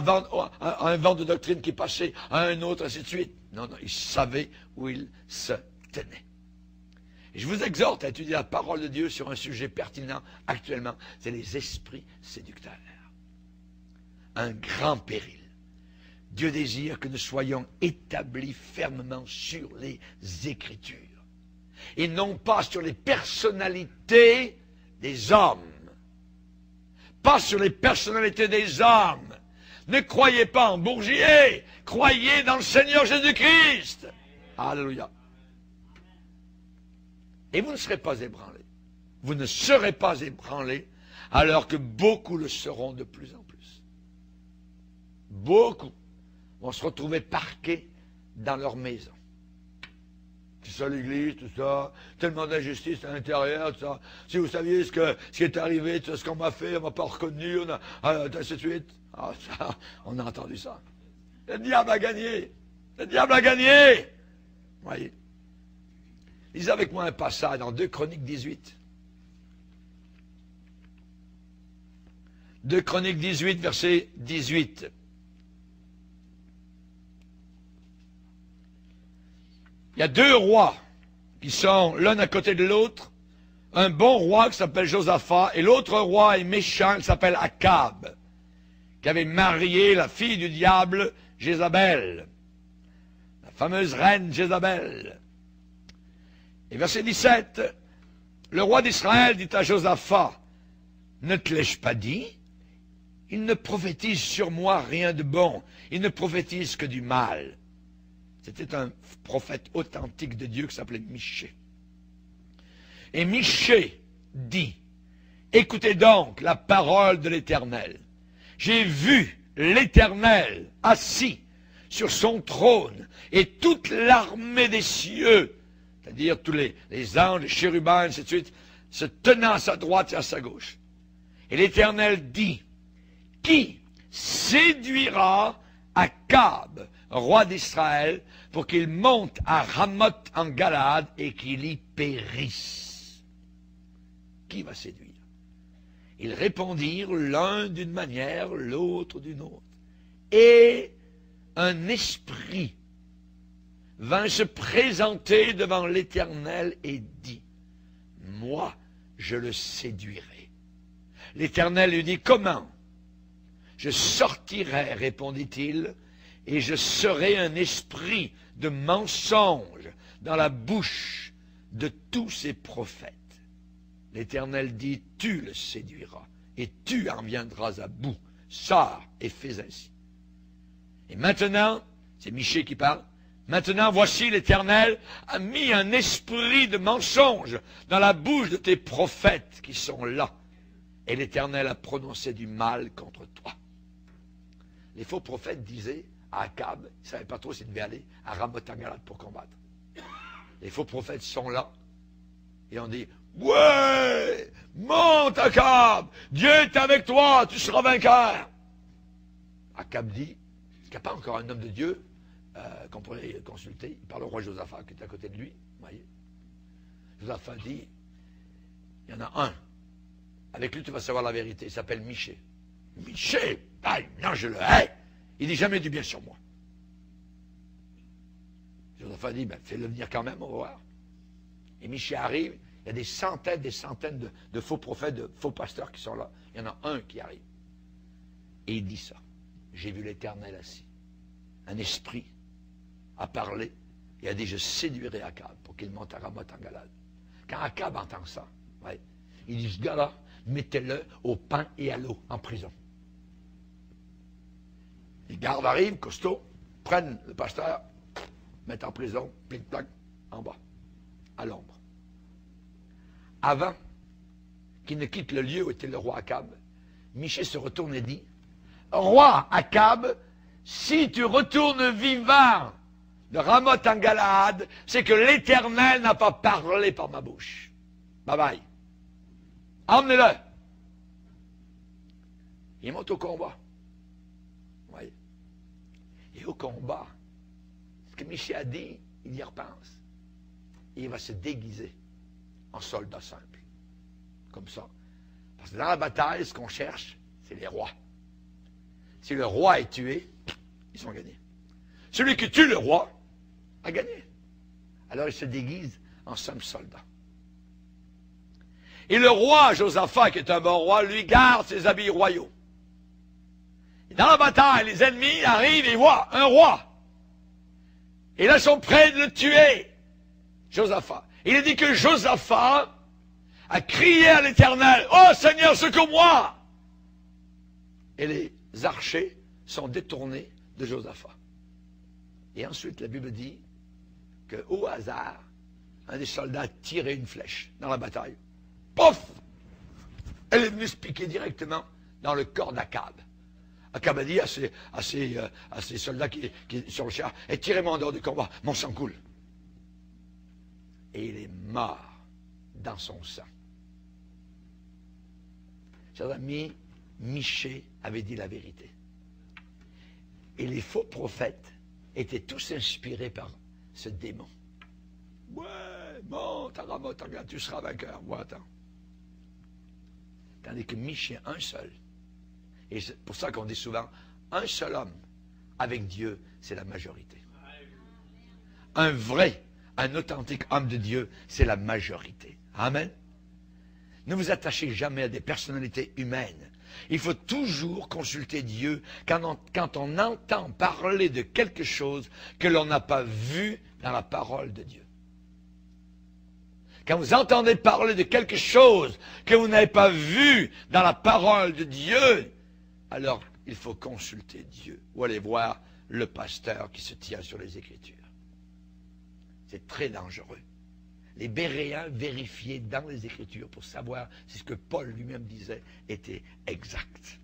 un vent de doctrine qui passait à un autre, ainsi de suite. Non, non, il savait où il se tenait. Et je vous exhorte à étudier la parole de Dieu sur un sujet pertinent actuellement, c'est les esprits séducteurs. Un grand péril. Dieu désire que nous soyons établis fermement sur les Écritures. Et non pas sur les personnalités des hommes. Pas sur les personnalités des hommes. Ne croyez pas en Bourgier, croyez dans le Seigneur Jésus-Christ. Alléluia. Et vous ne serez pas ébranlés. Vous ne serez pas ébranlés, alors que beaucoup le seront de plus en plus. Beaucoup vont se retrouver parqués dans leur maison. C'est ça l'église, tout ça, tellement d'injustice à l'intérieur, tout ça. Si vous saviez ce qui est arrivé, tout ce qu'on m'a fait, on m'a pas reconnu, ainsi de suite. Ah, ça, on a entendu ça. Le diable a gagné. Le diable a gagné. Voyez. Lisez avec moi un passage dans 2 Chroniques 18. 2 Chroniques 18, verset 18. Il y a 2 rois qui sont l'un à côté de l'autre. Un bon roi qui s'appelle Josaphat et l'autre roi est méchant qui s'appelle Akab, qui avait marié la fille du diable, Jézabel, la fameuse reine Jézabel. Et verset 17, le roi d'Israël dit à Josaphat, « Ne te l'ai-je pas dit? Il ne prophétise sur moi rien de bon, il ne prophétise que du mal. » C'était un prophète authentique de Dieu qui s'appelait Michée. Et Michée dit, « Écoutez donc la parole de l'Éternel. j'ai vu l'Éternel assis sur son trône et toute l'armée des cieux, c'est-à-dire tous les anges, les chérubins, ainsi de suite, se tenant à sa droite et à sa gauche. Et l'Éternel dit, qui séduira Akab, roi d'Israël, pour qu'il monte à Ramoth en Galade et qu'il y périsse? Qui va séduire? Ils répondirent l'un d'une manière, l'autre d'une autre. Et un esprit vint se présenter devant l'Éternel et dit, moi, je le séduirai. L'Éternel lui dit, comment? Je sortirai, répondit-il, et je serai un esprit de mensonge dans la bouche de tous ces prophètes. L'Éternel dit, tu le séduiras, et tu en viendras à bout. Sors et fais ainsi. Et maintenant, c'est Michée qui parle, maintenant voici l'Éternel a mis un esprit de mensonge dans la bouche de tes prophètes qui sont là. Et l'Éternel a prononcé du mal contre toi. Les faux prophètes disaient à Akab, ils ne savaient pas trop s'ils devaient aller à Ramoth en Galade pour combattre. Les faux prophètes sont là et on dit, ouais, monte Akab, Dieu est avec toi, tu seras vainqueur. Akab dit, est-ce qu'il n'y a pas encore un homme de Dieu qu'on pourrait consulter? Il parle au roi Josaphat qui est à côté de lui. Vous voyez, Josaphat dit, il y en a un. Avec lui, tu vas savoir la vérité. Il s'appelle Michée. Michée, ah, non, je le hais. Il dit jamais du bien sur moi. Josaphat dit, ben, fais-le venir quand même, on va voir. Et Michée arrive, il y a des centaines de faux prophètes, de faux pasteurs qui sont là. Il y en a un qui arrive. Et il dit ça. J'ai vu l'Éternel assis. Un esprit a parlé et a dit, je séduirai Akab pour qu'il monte à Ramoth en Galade. Quand Akab entend ça, ouais, il dit, ce gars-là, mettez-le au pain et à l'eau en prison. Les gardes arrivent, costaud, prennent le pasteur, mettent en prison, plic-plac, en bas, à l'ombre. Avant qu'il ne quitte le lieu où était le roi Akab, Michée se retourne et dit, roi Akab, si tu retournes vivant de Ramoth en Galade, c'est que l'Éternel n'a pas parlé par ma bouche. Bye bye. Emmenez-le. Il monte au combat. Oui. Et au combat, ce que Michée a dit, il y repense. Et il va se déguiser en soldat simple. Comme ça. Parce que dans la bataille, ce qu'on cherche, c'est les rois. Si le roi est tué, ils sont gagnés. Celui qui tue le roi a gagné. Alors il se déguise en simple soldat. Et le roi Josaphat, qui est un bon roi, lui garde ses habits royaux. Et dans la bataille, les ennemis arrivent et voient un roi. Et là, ils sont prêts de le tuer. Josaphat. Il est dit que Josaphat a crié à l'Éternel, « Oh Seigneur, secours-moi » Et les archers sont détournés de Josaphat. Et ensuite, la Bible dit qu'au hasard, un des soldats a tiré une flèche dans la bataille. Pouf! Elle est venue se piquer directement dans le corps d'Akab. Akab a dit à ses soldats qui sur le char, « Tirez-moi en dehors du combat, mon sang coule. » Et il est mort dans son sang. Chers amis, Michée avait dit la vérité. Et les faux prophètes étaient tous inspirés par ce démon. Ouais, monte à Ramoth en Galade, tu seras vainqueur. Ouais, attends. Tandis que Michée, un seul. Et c'est pour ça qu'on dit souvent, un seul homme avec Dieu, c'est la majorité. Un vrai, un authentique homme de Dieu, c'est la majorité. Amen. Ne vous attachez jamais à des personnalités humaines. Il faut toujours consulter Dieu quand on entend parler de quelque chose que l'on n'a pas vu dans la parole de Dieu. Quand vous entendez parler de quelque chose que vous n'avez pas vu dans la parole de Dieu, alors il faut consulter Dieu ou aller voir le pasteur qui se tient sur les Écritures. C'est très dangereux. Les Béréens vérifiaient dans les Écritures pour savoir si ce que Paul lui-même disait était exact.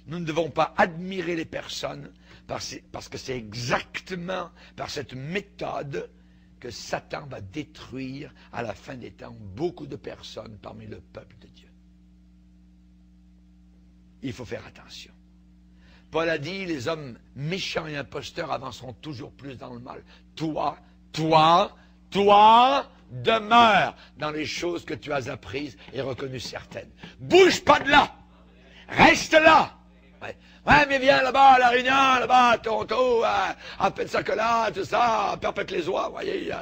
nous ne devons pas admirer les personnes parce que c'est exactement par cette méthode que Satan va détruire à la fin des temps beaucoup de personnes parmi le peuple de Dieu. Il faut faire attention. Paul a dit, les hommes méchants et imposteurs avanceront toujours plus dans le mal. Toi, demeure dans les choses que tu as apprises et reconnues certaines. Bouge pas de là. Reste là. Ouais, mais viens là-bas à La Réunion, là-bas à Toronto, à Pensacola, tout ça, à Perpète-les-Oies, vous voyez.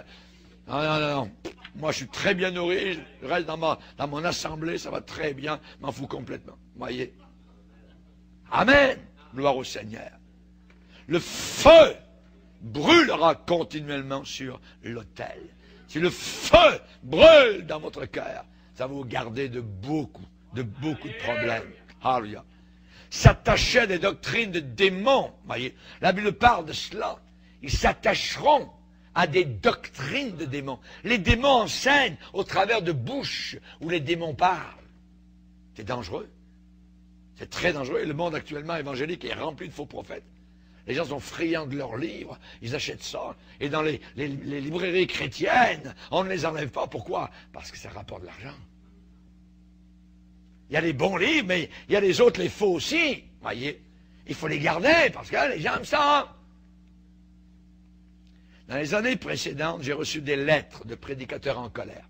Non. Moi, je suis très bien nourri, je reste dans mon assemblée, ça va très bien, m'en fous complètement. Vous voyez. Amen. Gloire au Seigneur. Le feu brûlera continuellement sur l'autel. Si le feu brûle dans votre cœur, ça va vous garder de beaucoup de problèmes. Alléluia. S'attacher à des doctrines de démons. Voyez, la Bible parle de cela. Ils s'attacheront à des doctrines de démons. Les démons enseignent au travers de bouches où les démons parlent. C'est dangereux. C'est très dangereux. Et le monde actuellement évangélique est rempli de faux prophètes. Les gens sont friands de leurs livres, ils achètent ça. Et dans les librairies chrétiennes, on ne les enlève pas. Pourquoi? Parce que ça rapporte de l'argent. Il y a les bons livres, mais il y a les autres, les faux aussi. Voyez, il faut les garder parce que les gens aiment ça. Dans les années précédentes, j'ai reçu des lettres de prédicateurs en colère.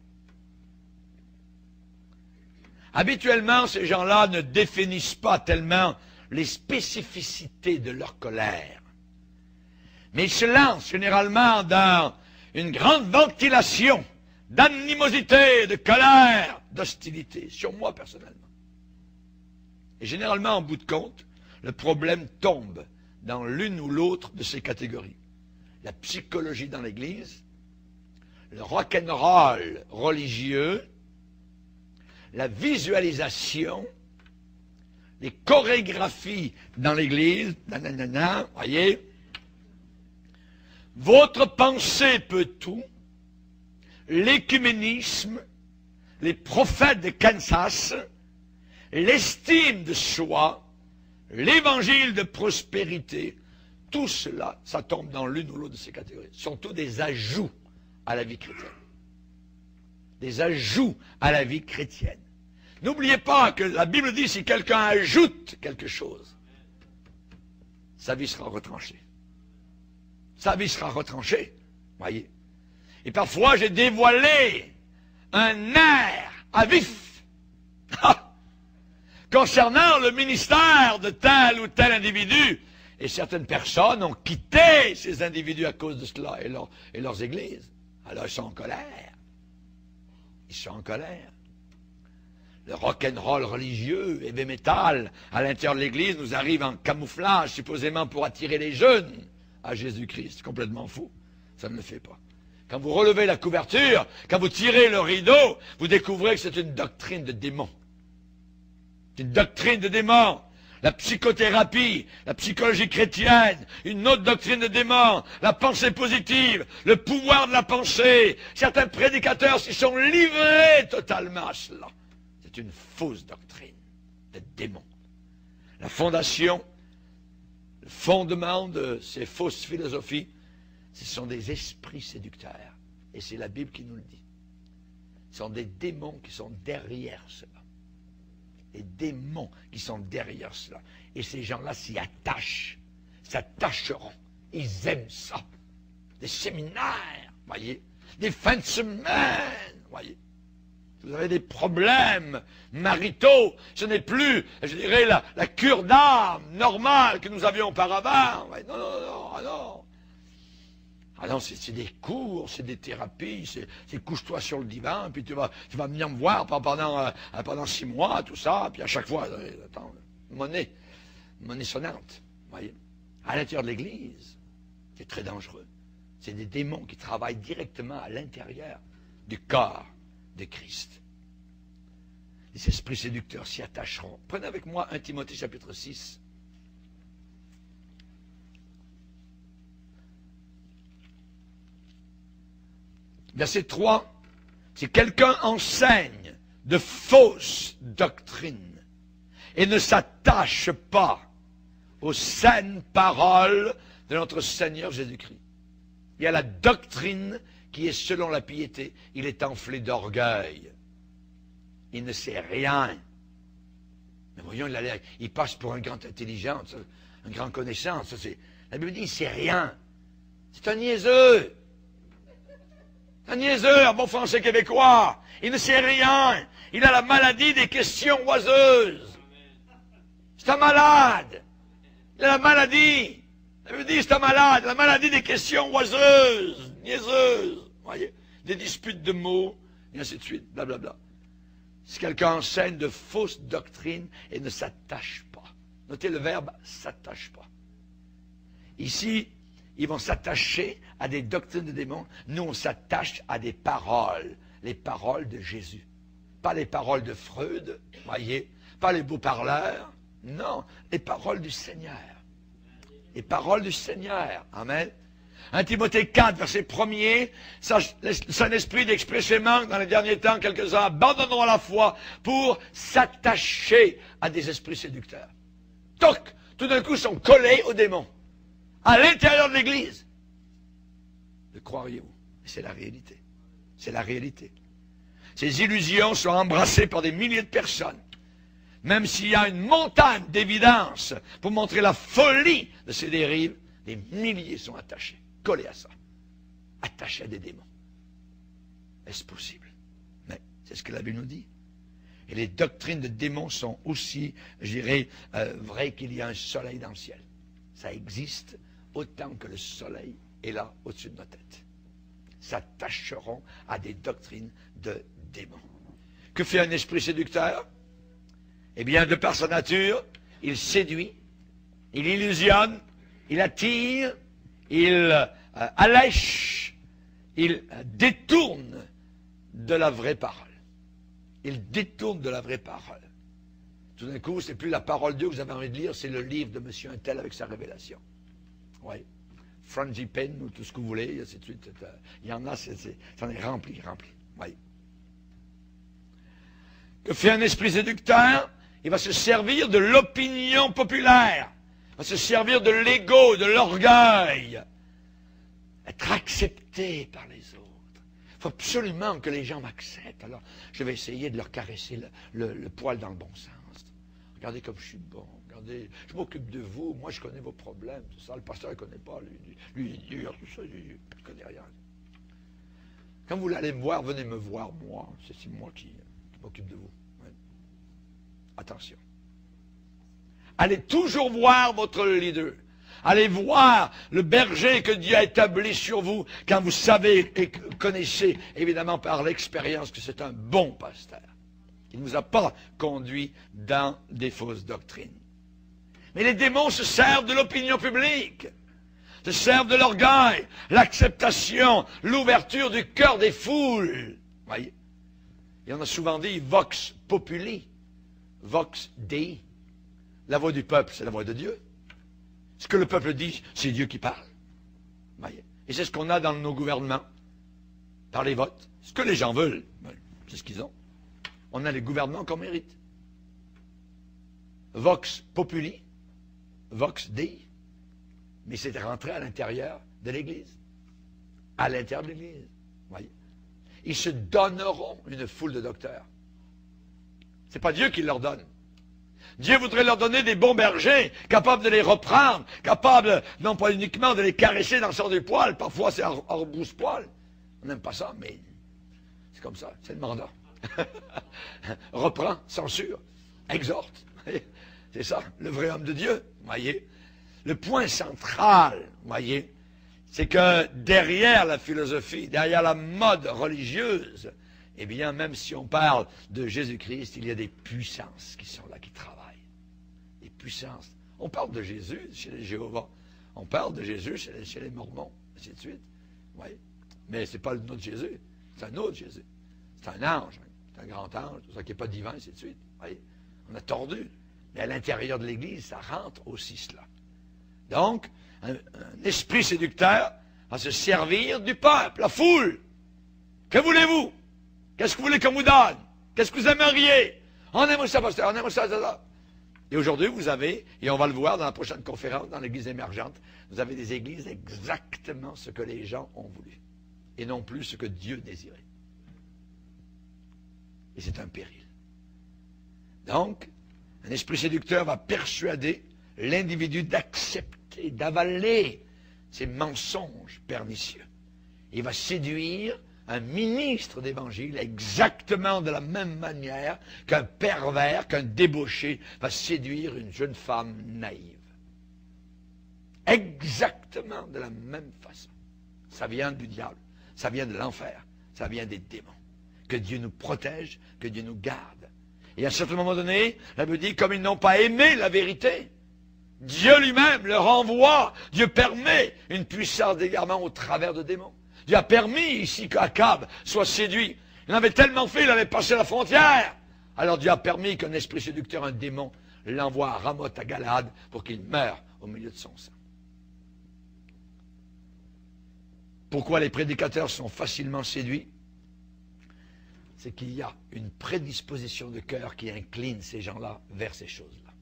Habituellement, ces gens-là ne définissent pas tellement les spécificités de leur colère. Mais ils se lancent généralement dans une grande ventilation d'animosité, de colère, d'hostilité, sur moi personnellement. Et généralement, en bout de compte, le problème tombe dans l'une ou l'autre de ces catégories. La psychologie dans l'Église, le rock'n'roll religieux, la visualisation, les chorégraphies dans l'Église, voyez. Votre pensée peut tout, l'écuménisme, les prophètes de Kansas, l'estime de soi, l'évangile de prospérité, tout cela, ça tombe dans l'une ou l'autre de ces catégories. Ce sont tous des ajouts à la vie chrétienne. Des ajouts à la vie chrétienne. N'oubliez pas que la Bible dit, si quelqu'un ajoute quelque chose, sa vie sera retranchée. Sa vie sera retranchée, voyez. Et parfois, j'ai dévoilé un nerf à vif concernant le ministère de tel ou tel individu. Et certaines personnes ont quitté ces individus à cause de cela et leurs églises. Alors, ils sont en colère. Ils sont en colère. Le rock'n'roll religieux, heavy metal, à l'intérieur de l'Église, nous arrive en camouflage, supposément pour attirer les jeunes à Jésus-Christ. C'est complètement fou. Ça ne le fait pas. Quand vous relevez la couverture, quand vous tirez le rideau, vous découvrez que c'est une doctrine de démon. C'est une doctrine de démon. La psychothérapie, la psychologie chrétienne, une autre doctrine de démon, la pensée positive, le pouvoir de la pensée. Certains prédicateurs s'y sont livrés totalement à cela. C'est une fausse doctrine de démon. La fondation, le fondement de ces fausses philosophies, ce sont des esprits séducteurs. Et c'est la Bible qui nous le dit. Ce sont des démons qui sont derrière cela. Des démons qui sont derrière cela. Et ces gens-là s'y attachent, s'attacheront. Ils aiment ça. Des séminaires, voyez, des fins de semaine, voyez. Vous avez des problèmes maritaux, ce n'est plus, je dirais, la cure d'âme normale que nous avions auparavant. Non. Ah non, c'est des cours, c'est des thérapies, c'est couche-toi sur le divan, puis tu vas venir me voir pendant 6 mois, tout ça, puis à chaque fois, attends, monnaie sonnante, voyez. À l'intérieur de l'Église, c'est très dangereux. C'est des démons qui travaillent directement à l'intérieur du corps de Christ. Les esprits séducteurs s'y attacheront. Prenez avec moi 1 Timothée chapitre 6. Verset 3. Si quelqu'un enseigne de fausses doctrines et ne s'attache pas aux saines paroles de notre Seigneur Jésus-Christ. Il y a la doctrine qui est selon la piété. Il est enflé d'orgueil. Il ne sait rien. Mais voyons, il passe pour un grand intelligent, un grand connaissant. La Bible dit, il ne sait rien. C'est un niaiseux. Un niaiseux, en bon français québécois. Il ne sait rien. Il a la maladie des questions oiseuses. C'est un malade. Il a la maladie. Ça veut dire c'est un malade. La maladie des questions oiseuses, niaiseuses. Voyez, des disputes de mots, et ainsi de suite, blablabla. Si quelqu'un enseigne de fausses doctrines et ne s'attache pas. Notez le verbe s'attache pas. Ici, ils vont s'attacher à des doctrines de démons. Nous, on s'attache à des paroles. Les paroles de Jésus. Pas les paroles de Freud, voyez. Pas les beaux parleurs. Non, les paroles du Seigneur. Les paroles du Seigneur. Amen. 1 Timothée 4, verset 1er, le Saint-Esprit dit expressément dans les derniers temps, quelques-uns abandonneront la foi pour s'attacher à des esprits séducteurs. Toc, tout d'un coup, sont collés aux démons. À l'intérieur de l'Église. Le croiriez-vous? C'est la réalité. C'est la réalité. Ces illusions sont embrassées par des milliers de personnes. Même s'il y a une montagne d'évidence pour montrer la folie de ces dérives, des milliers sont attachés, collés à ça. Attachés à des démons. Est-ce possible? Mais c'est ce que la Bible nous dit. Et les doctrines de démons sont aussi, je dirais, vraies qu'il y a un soleil dans le ciel. Ça existe autant que le soleil est là au-dessus de nos têtes. S'attacheront à des doctrines de démons. Que fait un esprit séducteur? Eh bien, de par sa nature, il séduit, il illusionne, il attire, il allèche, il détourne de la vraie parole. Il détourne de la vraie parole. Tout d'un coup, c'est plus la parole de Dieu que vous avez envie de lire, c'est le livre de monsieur untel avec sa révélation. Oui. Frangipane ou tout ce que vous voulez, ainsi de suite. Il y en a, c'en est rempli. Oui. Que fait un esprit séducteur? Il va se servir de l'opinion populaire. Il va se servir de l'ego, de l'orgueil. Être accepté par les autres. Il faut absolument que les gens m'acceptent. Alors, je vais essayer de leur caresser le poil dans le bon sens. Regardez comme je suis bon. Regardez, je m'occupe de vous. Moi, je connais vos problèmes. Tout ça. Le pasteur ne connaît pas. Lui, il est dur. Tout ça, il ne connaît rien. Quand vous allez me voir, venez me voir, moi. C'est moi qui m'occupe de vous. Attention. Allez toujours voir votre leader. Allez voir le berger que Dieu a établi sur vous quand vous savez et connaissez, évidemment par l'expérience, que c'est un bon pasteur. Il ne vous a pas conduit dans des fausses doctrines. Mais les démons se servent de l'opinion publique, se servent de l'orgueil, l'acceptation, l'ouverture du cœur des foules. Voyez, il en a souvent dit vox populi. Vox Dei. La voix du peuple, c'est la voix de Dieu. Ce que le peuple dit, c'est Dieu qui parle. Voyez. Et c'est ce qu'on a dans nos gouvernements, par les votes. Ce que les gens veulent, c'est ce qu'ils ont. On a les gouvernements qu'on mérite. Vox Populi, Vox Dei. Mais c'est rentré à l'intérieur de l'Église. À l'intérieur de l'Église. Voyez. Ils se donneront une foule de docteurs. Ce n'est pas Dieu qui leur donne. Dieu voudrait leur donner des bons bergers, capables de les reprendre, capables, non pas uniquement de les caresser dans le sens du poil, parfois c'est hors brousse-poil. On n'aime pas ça, mais c'est comme ça, c'est le mandat. Reprends, censure, exhorte. C'est ça, le vrai homme de Dieu, voyez. Le point central, voyez, c'est que derrière la philosophie, derrière la mode religieuse, eh bien, même si on parle de Jésus-Christ, il y a des puissances qui sont là, qui travaillent. Des puissances. On parle de Jésus chez les Jéhovah. On parle de Jésus chez les Mormons, ainsi de suite. Oui. Mais ce n'est pas notre Jésus. C'est un autre Jésus. C'est un ange. C'est un grand ange. Tout ça qui n'est pas divin, ainsi de suite. Oui. On a tordu. Mais à l'intérieur de l'Église, ça rentre aussi cela. Donc, un esprit séducteur va se servir du peuple, la foule. Que voulez-vous? Qu'est-ce que vous voulez qu'on vous donne? Qu'est-ce que vous aimeriez? On aime ça, pasteur, on aime ça, ça. Et aujourd'hui, vous avez, et on va le voir dans la prochaine conférence, dans l'église émergente, vous avez des églises exactement ce que les gens ont voulu. Et non plus ce que Dieu désirait. Et c'est un péril. Donc, un esprit séducteur va persuader l'individu d'accepter, d'avaler ces mensonges pernicieux. Il va séduire un ministre d'évangile exactement de la même manière qu'un pervers, qu'un débauché va séduire une jeune femme naïve. Exactement de la même façon. Ça vient du diable, ça vient de l'enfer, ça vient des démons. Que Dieu nous protège, que Dieu nous garde. Et à un certain moment donné, la Bible dit, comme ils n'ont pas aimé la vérité, Dieu lui-même leur envoie, Dieu permet une puissance d'égarement au travers de démons. Dieu a permis ici qu'Akab soit séduit. Il en avait tellement fait, il avait passé la frontière. Alors Dieu a permis qu'un esprit séducteur, un démon, l'envoie à Ramoth à Galade pour qu'il meure au milieu de son sang. Pourquoi les prédicateurs sont facilement séduits? C'est qu'il y a une prédisposition de cœur qui incline ces gens-là vers ces choses-là.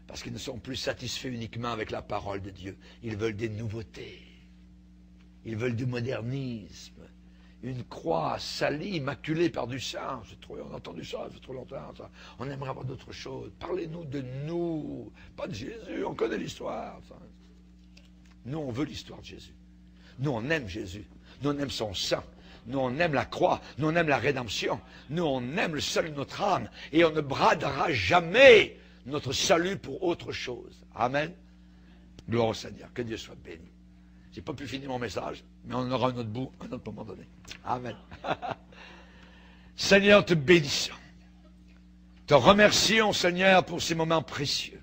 Parce qu'ils ne sont plus satisfaits uniquement avec la parole de Dieu. Ils veulent des nouveautés. Ils veulent du modernisme. Une croix salie, maculée par du sang. On a entendu ça, ça fait trop longtemps. Ça. On aimerait avoir d'autres choses. Parlez-nous de nous. Pas de Jésus, on connaît l'histoire. Nous, on veut l'histoire de Jésus. Nous, on aime Jésus. Nous, on aime son sang. Nous, on aime la croix. Nous, on aime la rédemption. Nous, on aime le salut de notre âme. Et on ne bradera jamais notre salut pour autre chose. Amen. Gloire au Seigneur. Que Dieu soit béni. Je n'ai pas pu finir mon message, mais on aura un autre bout, un autre moment donné. Amen. Seigneur, te bénissons. Te remercions, Seigneur, pour ces moments précieux.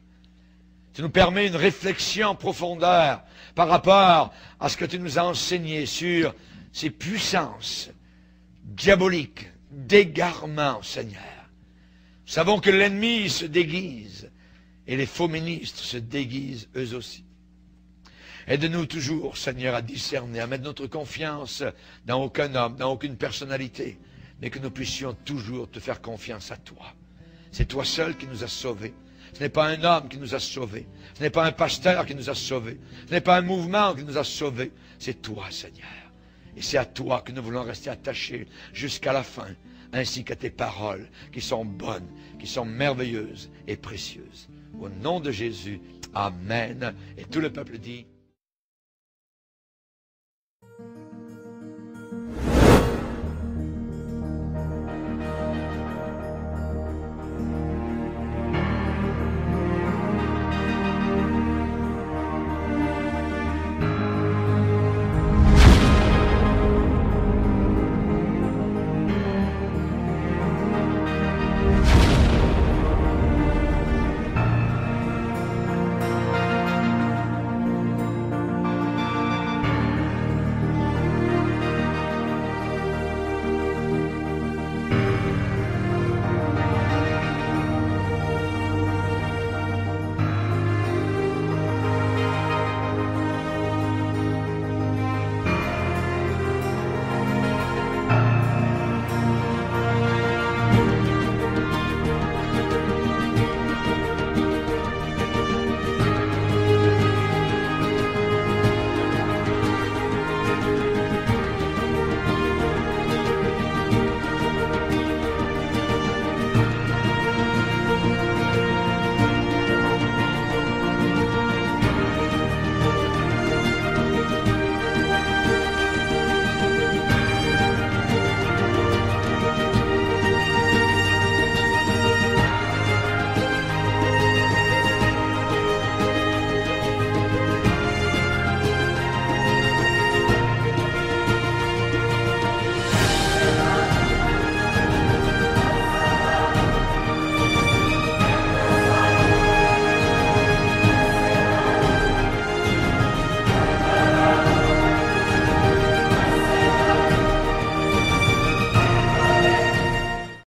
Tu nous permets une réflexion en profondeur par rapport à ce que tu nous as enseigné sur ces puissances diaboliques, d'égarement, Seigneur. Nous savons que l'ennemi se déguise et les faux ministres se déguisent eux aussi. Aide-nous toujours, Seigneur, à discerner, à mettre notre confiance dans aucun homme, dans aucune personnalité, mais que nous puissions toujours te faire confiance à toi. C'est toi seul qui nous as sauvés. Ce n'est pas un homme qui nous a sauvés. Ce n'est pas un pasteur qui nous a sauvés. Ce n'est pas un mouvement qui nous a sauvés. C'est toi, Seigneur. Et c'est à toi que nous voulons rester attachés jusqu'à la fin, ainsi qu'à tes paroles qui sont bonnes, qui sont merveilleuses et précieuses. Au nom de Jésus, Amen. Et tout le peuple dit...